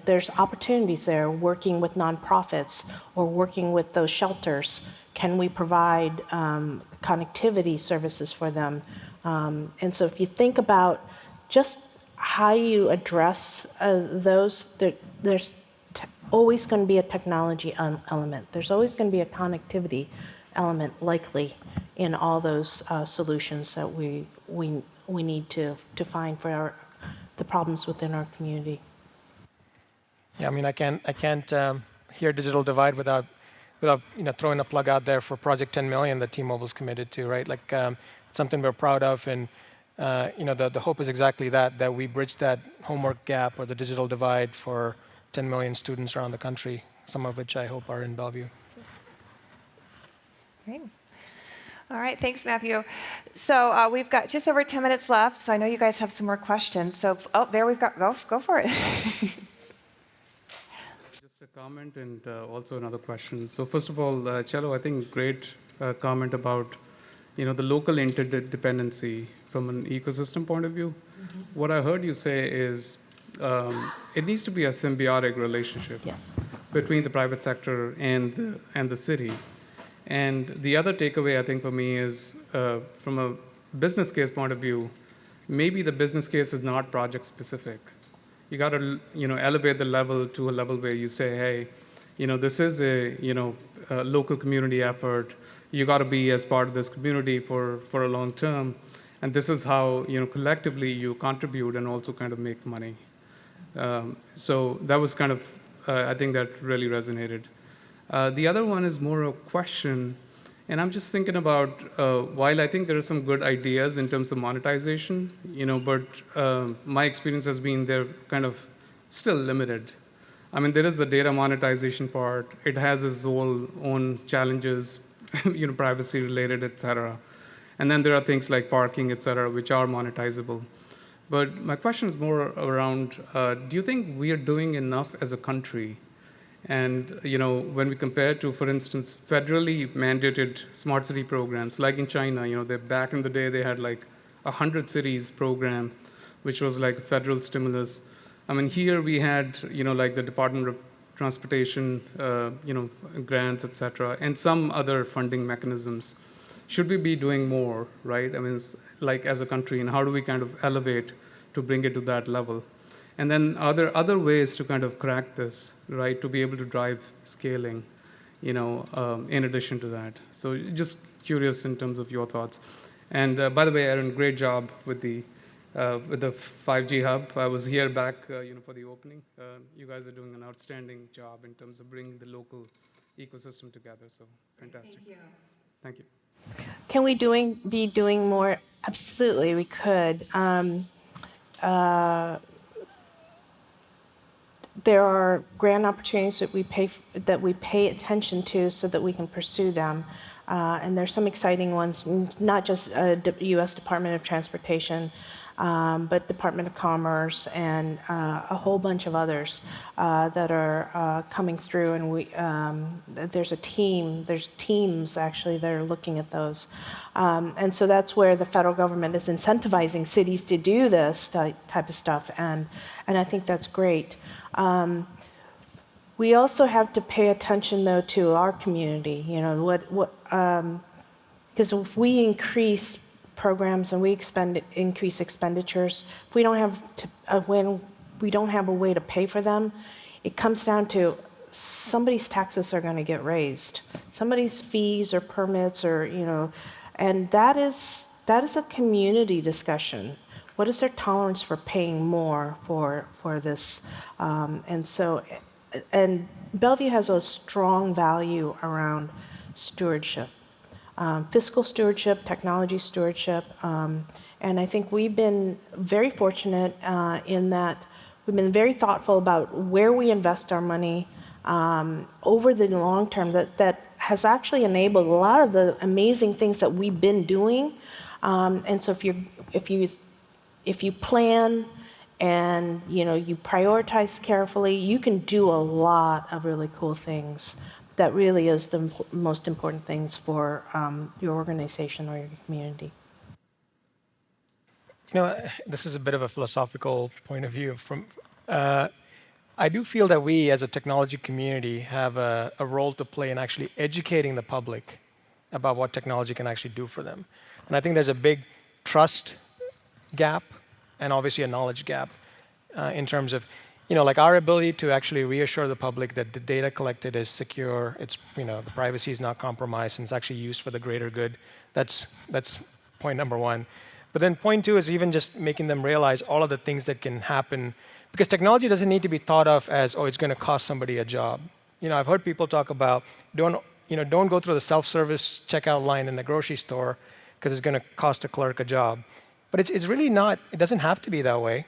Speaker 3: there's opportunities there, working with nonprofits or working with those shelters. Can we provide connectivity services for them? And so if you think about just how you address those, there's always going to be a technology element. There's always going to be a connectivity element, likely, in all those solutions that we need to find for the problems within our community.
Speaker 4: Yeah, I can't hear digital divide without throwing a plug out there for Project 10 Million that T-Mobile's committed to, right? It's something we're proud of, and the hope is exactly that we bridge that homework gap or the digital divide for 10 million students around the country, some of which I hope are in Bellevue.
Speaker 1: Great. All right, thanks, Mathew. So we've got just over 10 minutes left, so I know you guys have some more questions. So, there we've got, go for it.
Speaker 7: Just a comment and also another question. So first of all, Chelo, I think great comment about, the local interdependency from an ecosystem point of view. Mm-hmm. What I heard you say is it needs to be a symbiotic relationship between the private sector and the city. And the other takeaway, I think, for me is from a business case point of view, maybe the business case is not project specific. You got to, elevate the level to a level where you say, hey, this is a local community effort. You got to be as part of this community for a long term, and this is how collectively you contribute and also kind of make money. So that was kind of, I think that really resonated. The other one is more a question, and I'm just thinking about, while I think there are some good ideas in terms of monetization, but my experience has been they're kind of still limited. I mean, there is the data monetization part. It has its own challenges, privacy related, et cetera. And then there are things like parking, et cetera, which are monetizable. But my question is more around, do you think we are doing enough as a country? And when we compare to, for instance, federally mandated smart city programs, like in China, back in the day they had like 100 cities program, which was like a federal stimulus. I mean, here we had, like the Department of Transportation, grants, et cetera, and some other funding mechanisms. Should we be doing more, right? I mean, like as a country, and how do we kind of elevate to bring it to that level? And then are there other ways to kind of crack this, right, to be able to drive scaling? in addition to that. So just curious in terms of your thoughts. And by the way, Erin, great job with the 5G hub. I was here back, for the opening. You guys are doing an outstanding job in terms of bringing the local ecosystem together. So fantastic. Thank you. Thank you.
Speaker 3: Can we be doing more? Absolutely, we could. There are grant opportunities that we pay attention to so that we can pursue them. And there's some exciting ones, not just U.S. Department of Transportation, but Department of Commerce and a whole bunch of others that are coming through. And there's teams actually that are looking at those. And so that's where the federal government is incentivizing cities to do this type of stuff. And I think that's great. We also have to pay attention, though, to our community. Because if we increase programs and we increase expenditures, if we don't have when we don't have a way to pay for them, it comes down to somebody's taxes are going to get raised, somebody's fees or permits, and that is a community discussion. What is their tolerance for paying more for this? And Bellevue has a strong value around stewardship, fiscal stewardship, technology stewardship, and I think we've been very fortunate in that we've been very thoughtful about where we invest our money over the long term. That has actually enabled a lot of the amazing things that we've been doing. And so if you plan and you prioritize carefully, you can do a lot of really cool things. That really is the most important things for your organization or your community.
Speaker 4: This is a bit of a philosophical point of view. I do feel that we, as a technology community, have a role to play in actually educating the public about what technology can actually do for them. And I think there's a big trust gap and obviously a knowledge gap in terms of, like our ability to actually reassure the public that the data collected is secure, the privacy is not compromised, and it's actually used for the greater good. That's point number one. But then point two is even just making them realize all of the things that can happen, because technology doesn't need to be thought of as, it's going to cost somebody a job. I've heard people talk about don't go through the self-service checkout line in the grocery store because it's going to cost a clerk a job. But it's really not. It doesn't have to be that way.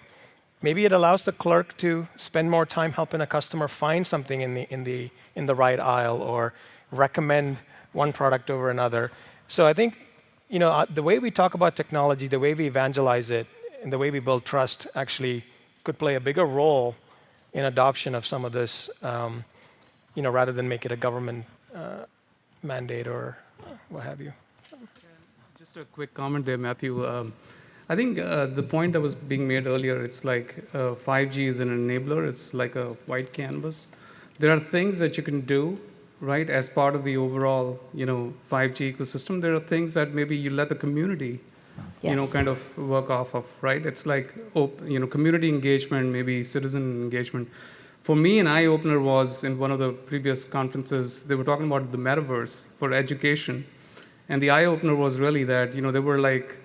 Speaker 4: Maybe it allows the clerk to spend more time helping a customer find something in the right aisle or recommend one product over another. So I think the way we talk about technology, the way we evangelize it, and the way we build trust actually could play a bigger role in adoption of some of this, rather than make it a government mandate or what have you.
Speaker 7: Just a quick comment there, Matthew. I think the point that was being made earlier, it's like 5G is an enabler. It's like a white canvas. There are things that you can do, right, as part of the overall, 5G ecosystem. There are things that maybe you let the community, kind of work off of, right? It's like, community engagement, maybe citizen engagement. For me, an eye-opener was in one of the previous conferences, they were talking about the metaverse for education. And the eye-opener was really that, they were like,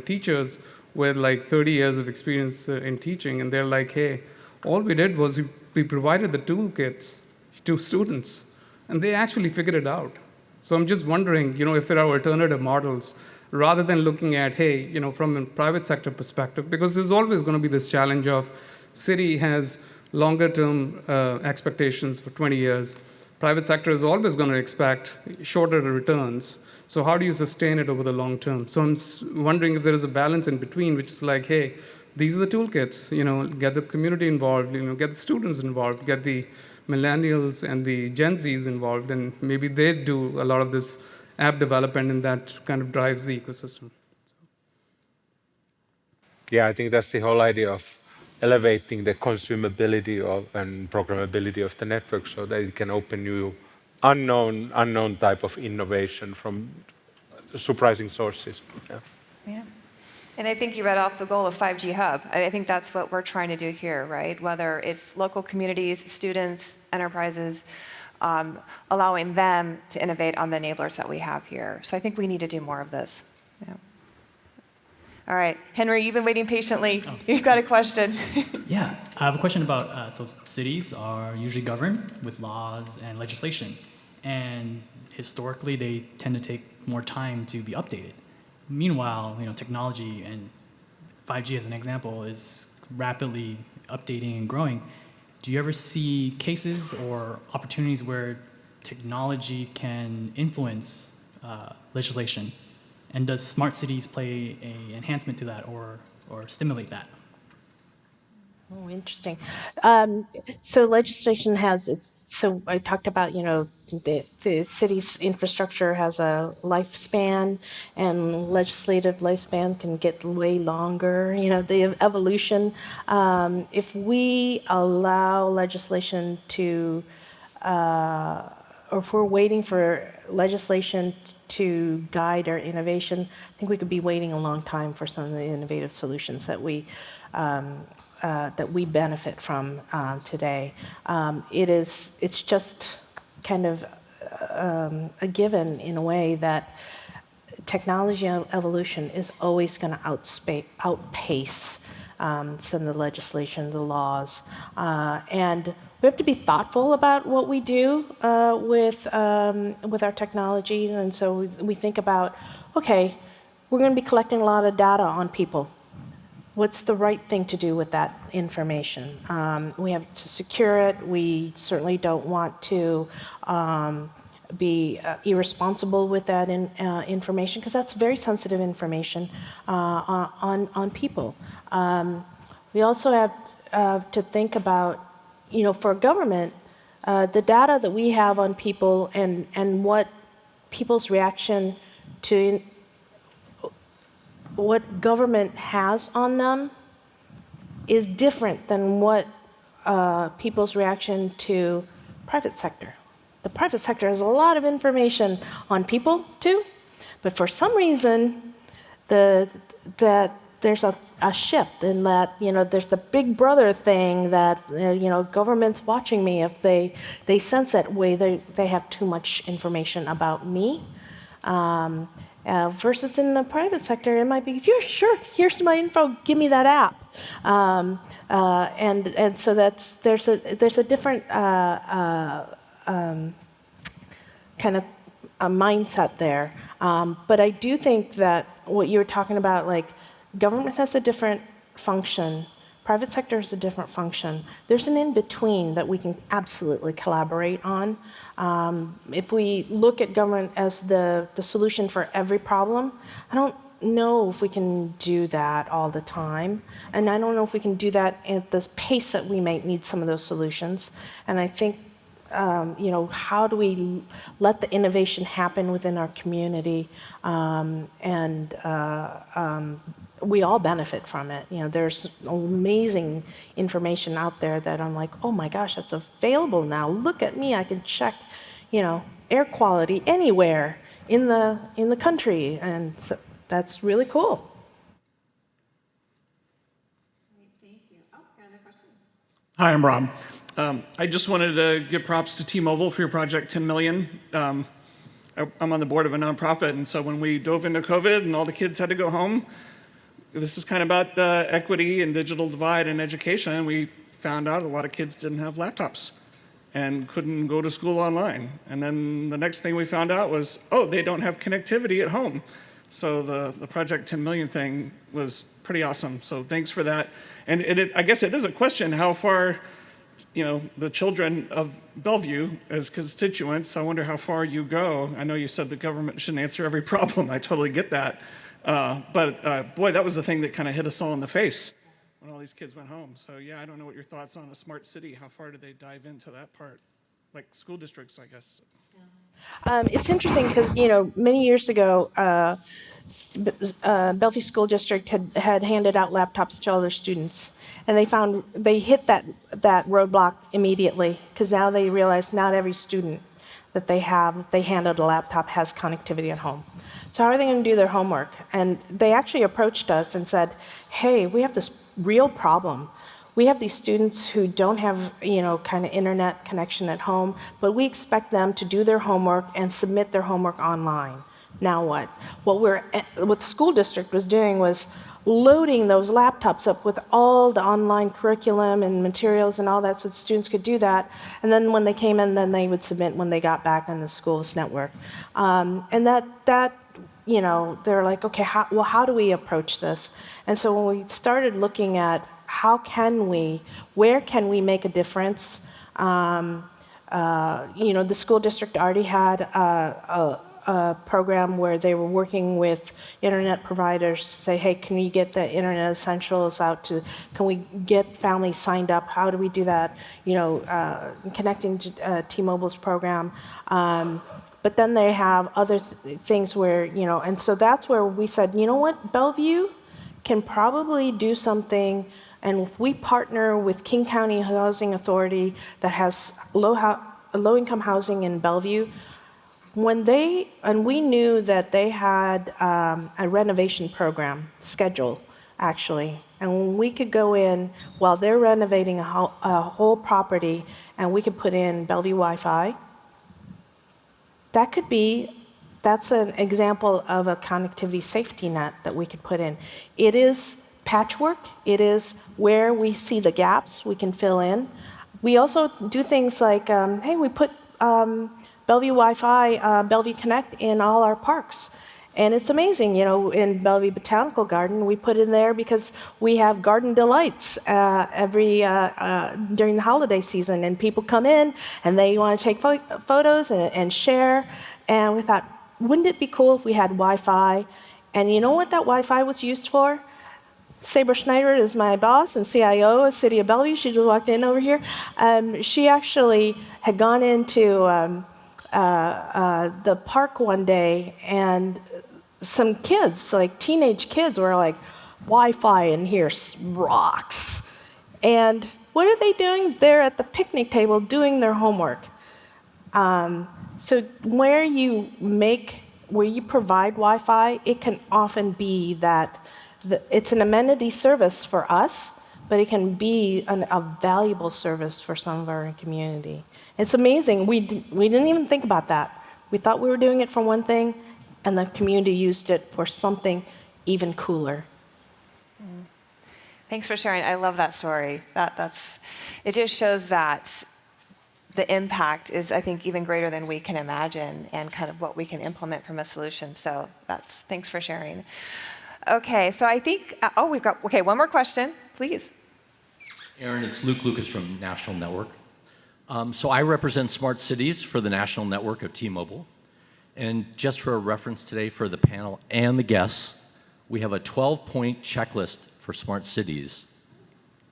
Speaker 7: teachers with like 30 years of experience in teaching, and they're like, hey, all we did was we provided the toolkits to students, and they actually figured it out. So I'm just wondering, if there are alternative models, rather than looking at, hey, from a private sector perspective, because there's always going to be this challenge of city has longer-term expectations for 20 years. Private sector is always going to expect shorter returns. So how do you sustain it over the long term? So I'm wondering if there is a balance in between, which is like, hey, these are the toolkits, get the community involved, get the students involved, get the millennials and the Gen Zs involved, and maybe they do a lot of this app development, and that kind of drives the ecosystem.
Speaker 5: Yeah, I think that's the whole idea of elevating the consumability and programmability of the network so that it can open new unknown type of innovation from surprising sources.
Speaker 1: Yeah. And I think you read off the goal of 5G Hub. I think that's what we're trying to do here, right? Whether it's local communities, students, enterprises, allowing them to innovate on the enablers that we have here. So I think we need to do more of this. Yeah. All right, Henry, you've been waiting patiently. Oh. You've got a question.
Speaker 11: Yeah, I have a question about, so cities are usually governed with laws and legislation, and historically they tend to take more time to be updated. Meanwhile, technology, and 5G as an example, is rapidly updating and growing. Do you ever see cases or opportunities where technology can influence legislation? And does smart cities play an enhancement to that or stimulate that?
Speaker 3: Oh, interesting. So legislation has so I talked about, the city's infrastructure has a lifespan, and legislative lifespan can get way longer. The evolution. If we allow legislation to, or if we're waiting for legislation to guide our innovation, I think we could be waiting a long time for some of the innovative solutions that we benefit from today. It's just kind of a given in a way that technology evolution is always going to outpace some of the legislation, the laws, and we have to be thoughtful about what we do with our technologies. And so we think about, okay, we're going to be collecting a lot of data on people. What's the right thing to do with that information? We have to secure it. We certainly don't want to be irresponsible with that information, because that's very sensitive information on people. We also have to think about, for government, the data that we have on people and what people's reaction to what government has on them is different than what people's reaction to private sector. The private sector has a lot of information on people too, but for some reason, that there's a shift in that, there's the big brother thing that, government's watching me. If they sense that way, they have too much information about me. Versus in the private sector, it might be, sure, here's my info, give me that app. And so there's a different kind of a mindset there. But I do think that what you were talking about, like, government has a different function, private sector has a different function. There's an in-between that we can absolutely collaborate on. If we look at government as the solution for every problem, I don't know if we can do that all the time. And I don't know if we can do that at the pace that we might need some of those solutions. And I think, how do we let the innovation happen within our community? We all benefit from it. There's amazing information out there that I'm like, oh my gosh, that's available now. Look at me, I can check, air quality anywhere in the country, and so that's really cool.
Speaker 12: Thank you. Oh, another question. Hi, I'm Rob. I just wanted to give props to T-Mobile for your project 10 million. I'm on the board of a nonprofit, and so when we dove into COVID and all the kids had to go home, this is kind of about the equity and digital divide in education. We found out a lot of kids didn't have laptops and couldn't go to school online. And then the next thing we found out was, they don't have connectivity at home. So the Project 10 Million thing was pretty awesome. So thanks for that. And I guess it is a question how far, the children of Bellevue as constituents, I wonder how far you go. I know you said the government shouldn't answer every problem. I totally get that. But boy, that was the thing that kind of hit us all in the face when all these kids went home. So yeah, I don't know what your thoughts on a smart city. How far do they dive into that part? Like school districts, I guess.
Speaker 3: It's interesting because, many years ago, Bellevue School District had handed out laptops to all their students. And they hit that roadblock immediately, because now they realize not every student that they handed a laptop has connectivity at home. So how are they going to do their homework? And they actually approached us and said, hey, we have this real problem. we have these students who don't have, kind of internet connection at home, but we expect them to do their homework and submit their homework online. Now what? What the school district was doing was loading those laptops up with all the online curriculum and materials and all that so the students could do that. And then when they came in, then they would submit when they got back on the school's network. And that they're like, okay, how do we approach this? And so when we started looking at where can we make a difference? The school district already had a program where they were working with internet providers to say, hey, can you get the internet essentials out can we get families signed up? How do we do that? Connecting to T-Mobile's program. But then they have other things where, and so that's where we said, you know what, Bellevue can probably do something, and if we partner with King County Housing Authority that has low-income housing in Bellevue, we knew that they had a renovation program scheduled, actually, and when we could go in while they're renovating a whole property, and we could put in Bellevue Wi-Fi, that's an example of a connectivity safety net that we could put in. It is patchwork. It is where we see the gaps we can fill in. We also do things like, hey, we put Bellevue Wi-Fi, Bellevue Connect in all our parks. And it's amazing, in Bellevue Botanical Garden, we put in there because we have garden delights during the holiday season, and people come in and they want to take photos and share. And we thought, wouldn't it be cool if we had Wi-Fi? And you know what that Wi-Fi was used for? Sabre Schneider is my boss and CIO of City of Bellevue. She just walked in over here. She actually had gone into the park one day, and some kids, like teenage kids, were like, Wi-Fi in here rocks. And what are they doing? They're at the picnic table doing their homework. So where you provide Wi-Fi, it can often be that it's an amenity service for us, but it can be a valuable service for some of our community. It's amazing. We didn't even think about that. We thought we were doing it for one thing, and the community used it for something even cooler.
Speaker 1: Thanks for sharing. I love that story. It just shows that the impact is, I think, even greater than we can imagine, and kind of what we can implement from a solution. So thanks for sharing. Okay, so I think, we've got, one more question, please.
Speaker 13: Erin, it's Luke Lucas from National Network. So I represent smart cities for the National Network of T-Mobile. And just for a reference today for the panel and the guests, we have a 12-point checklist for smart cities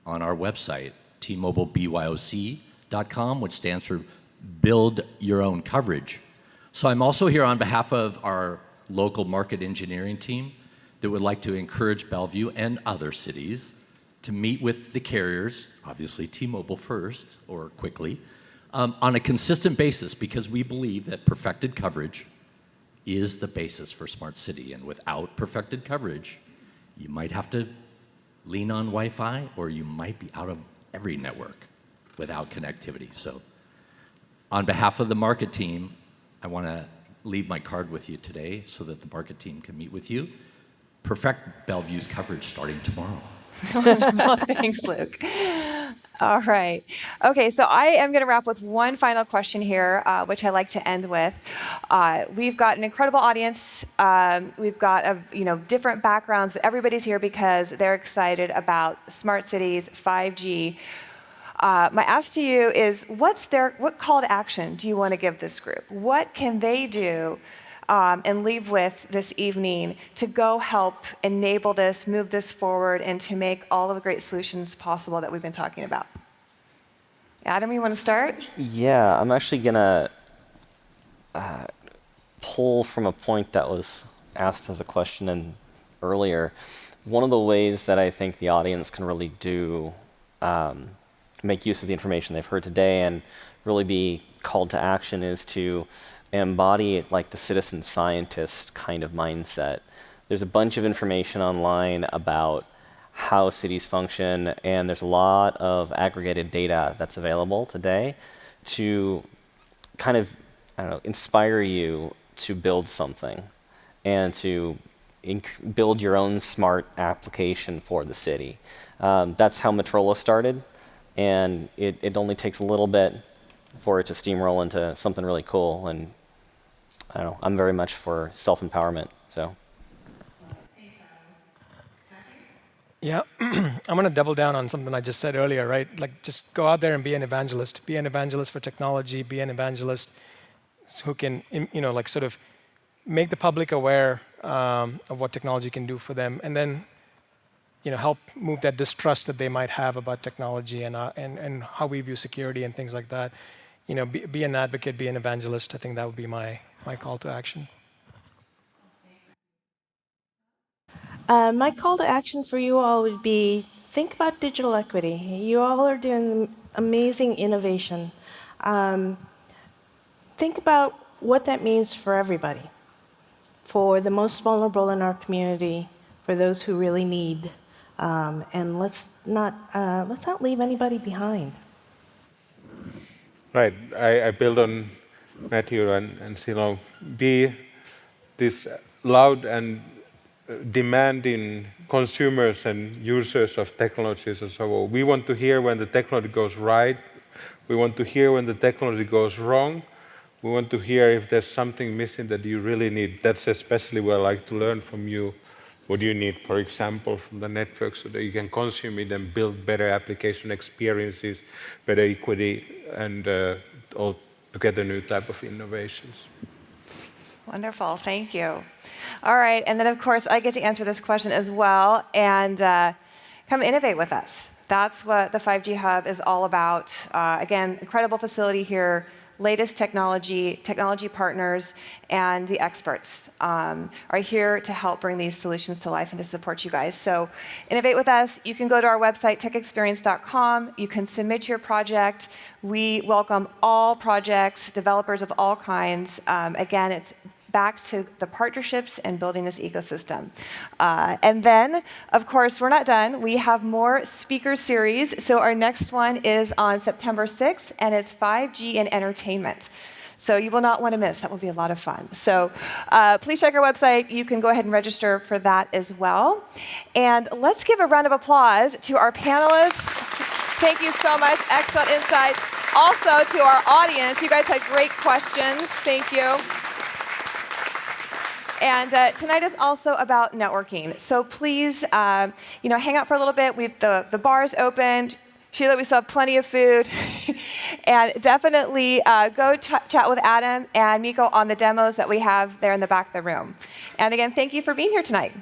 Speaker 13: on our website, tmobilebyOC.com, which stands for Build Your Own Coverage. So I'm also here on behalf of our local market engineering team that would like to encourage Bellevue and other cities to meet with the carriers, obviously T-Mobile first, or quickly, on a consistent basis, because we believe that perfected coverage is the basis for smart city. And without perfected coverage, you might have to lean on Wi-Fi, or you might be out of every network without connectivity. So on behalf of the market team, I want to leave my card with you today so that the market team can meet with you. Perfect Bellevue's coverage starting tomorrow.
Speaker 1: Wonderful. Thanks, Luke. All right. Okay, so I am going to wrap with one final question here, which I like to end with. We've got an incredible audience. We've got different backgrounds, but everybody's here because they're excited about smart cities, 5G. My ask to you is, what call to action do you want to give this group? What can they do and leave with this evening to go help enable this, move this forward, and to make all of the great solutions possible that we've been talking about? Adam, you want to start?
Speaker 2: Yeah, I'm actually going to pull from a point that was asked as a question earlier. One of the ways that I think the audience can really do make use of the information they've heard today and really be called to action is to embody like the citizen scientist kind of mindset. There's a bunch of information online about how cities function, and there's a lot of aggregated data that's available today to kind of, I don't know, inspire you to build something and to build your own smart application for the city. That's how Metrolla started, and it only takes a little bit for it to steamroll into something really cool. And I don't know, I'm very much for self-empowerment. So.
Speaker 4: Yeah, I'm going to double down on something I just said earlier, right? Like, just go out there and be an evangelist. Be an evangelist for technology. Be an evangelist who can, like sort of make the public aware of what technology can do for them, and then, help move that distrust that they might have about technology and how we view security and things like that. Be an advocate, be an evangelist. I think that would be my call to action.
Speaker 3: My call to action for you all would be, think about digital equity. You all are doing amazing innovation. Think about what that means for everybody, for the most vulnerable in our community, for those who really need, and let's not leave anybody behind.
Speaker 5: Right. I build on Mathew and Celo. Be this loud and demanding consumers and users of technologies and so on. We want to hear when the technology goes right. We want to hear when the technology goes wrong. We want to hear if there's something missing that you really need. That's especially what I like to learn from you. What do you need, for example, from the network so that you can consume it and build better application experiences, better equity, and altogether new type of innovations.
Speaker 1: Wonderful, thank you. All right, and then of course I get to answer this question as well, and come innovate with us. That's what the 5G Hub is all about. Again, incredible facility here, latest technology partners, and the experts are here to help bring these solutions to life and to support you guys. So innovate with us. You can go to our website, techexperience.com. You can submit your project. We welcome all projects, developers of all kinds. Again, it's back to the partnerships and building this ecosystem. And then, of course, we're not done. We have more speaker series. So our next one is on September 6th, and it's 5G and entertainment. So you will not want to miss. That will be a lot of fun. So please check our website. You can go ahead and register for that as well. And let's give a round of applause to our panelists. Thank you so much. Excellent insights. Also to our audience. You guys had great questions. Thank you. And tonight is also about networking. So please, hang out for a little bit. The bar's open. Sheila, we still have plenty of food. And definitely go chat with Adam and Mikko on the demos that we have there in the back of the room. And again, thank you for being here tonight.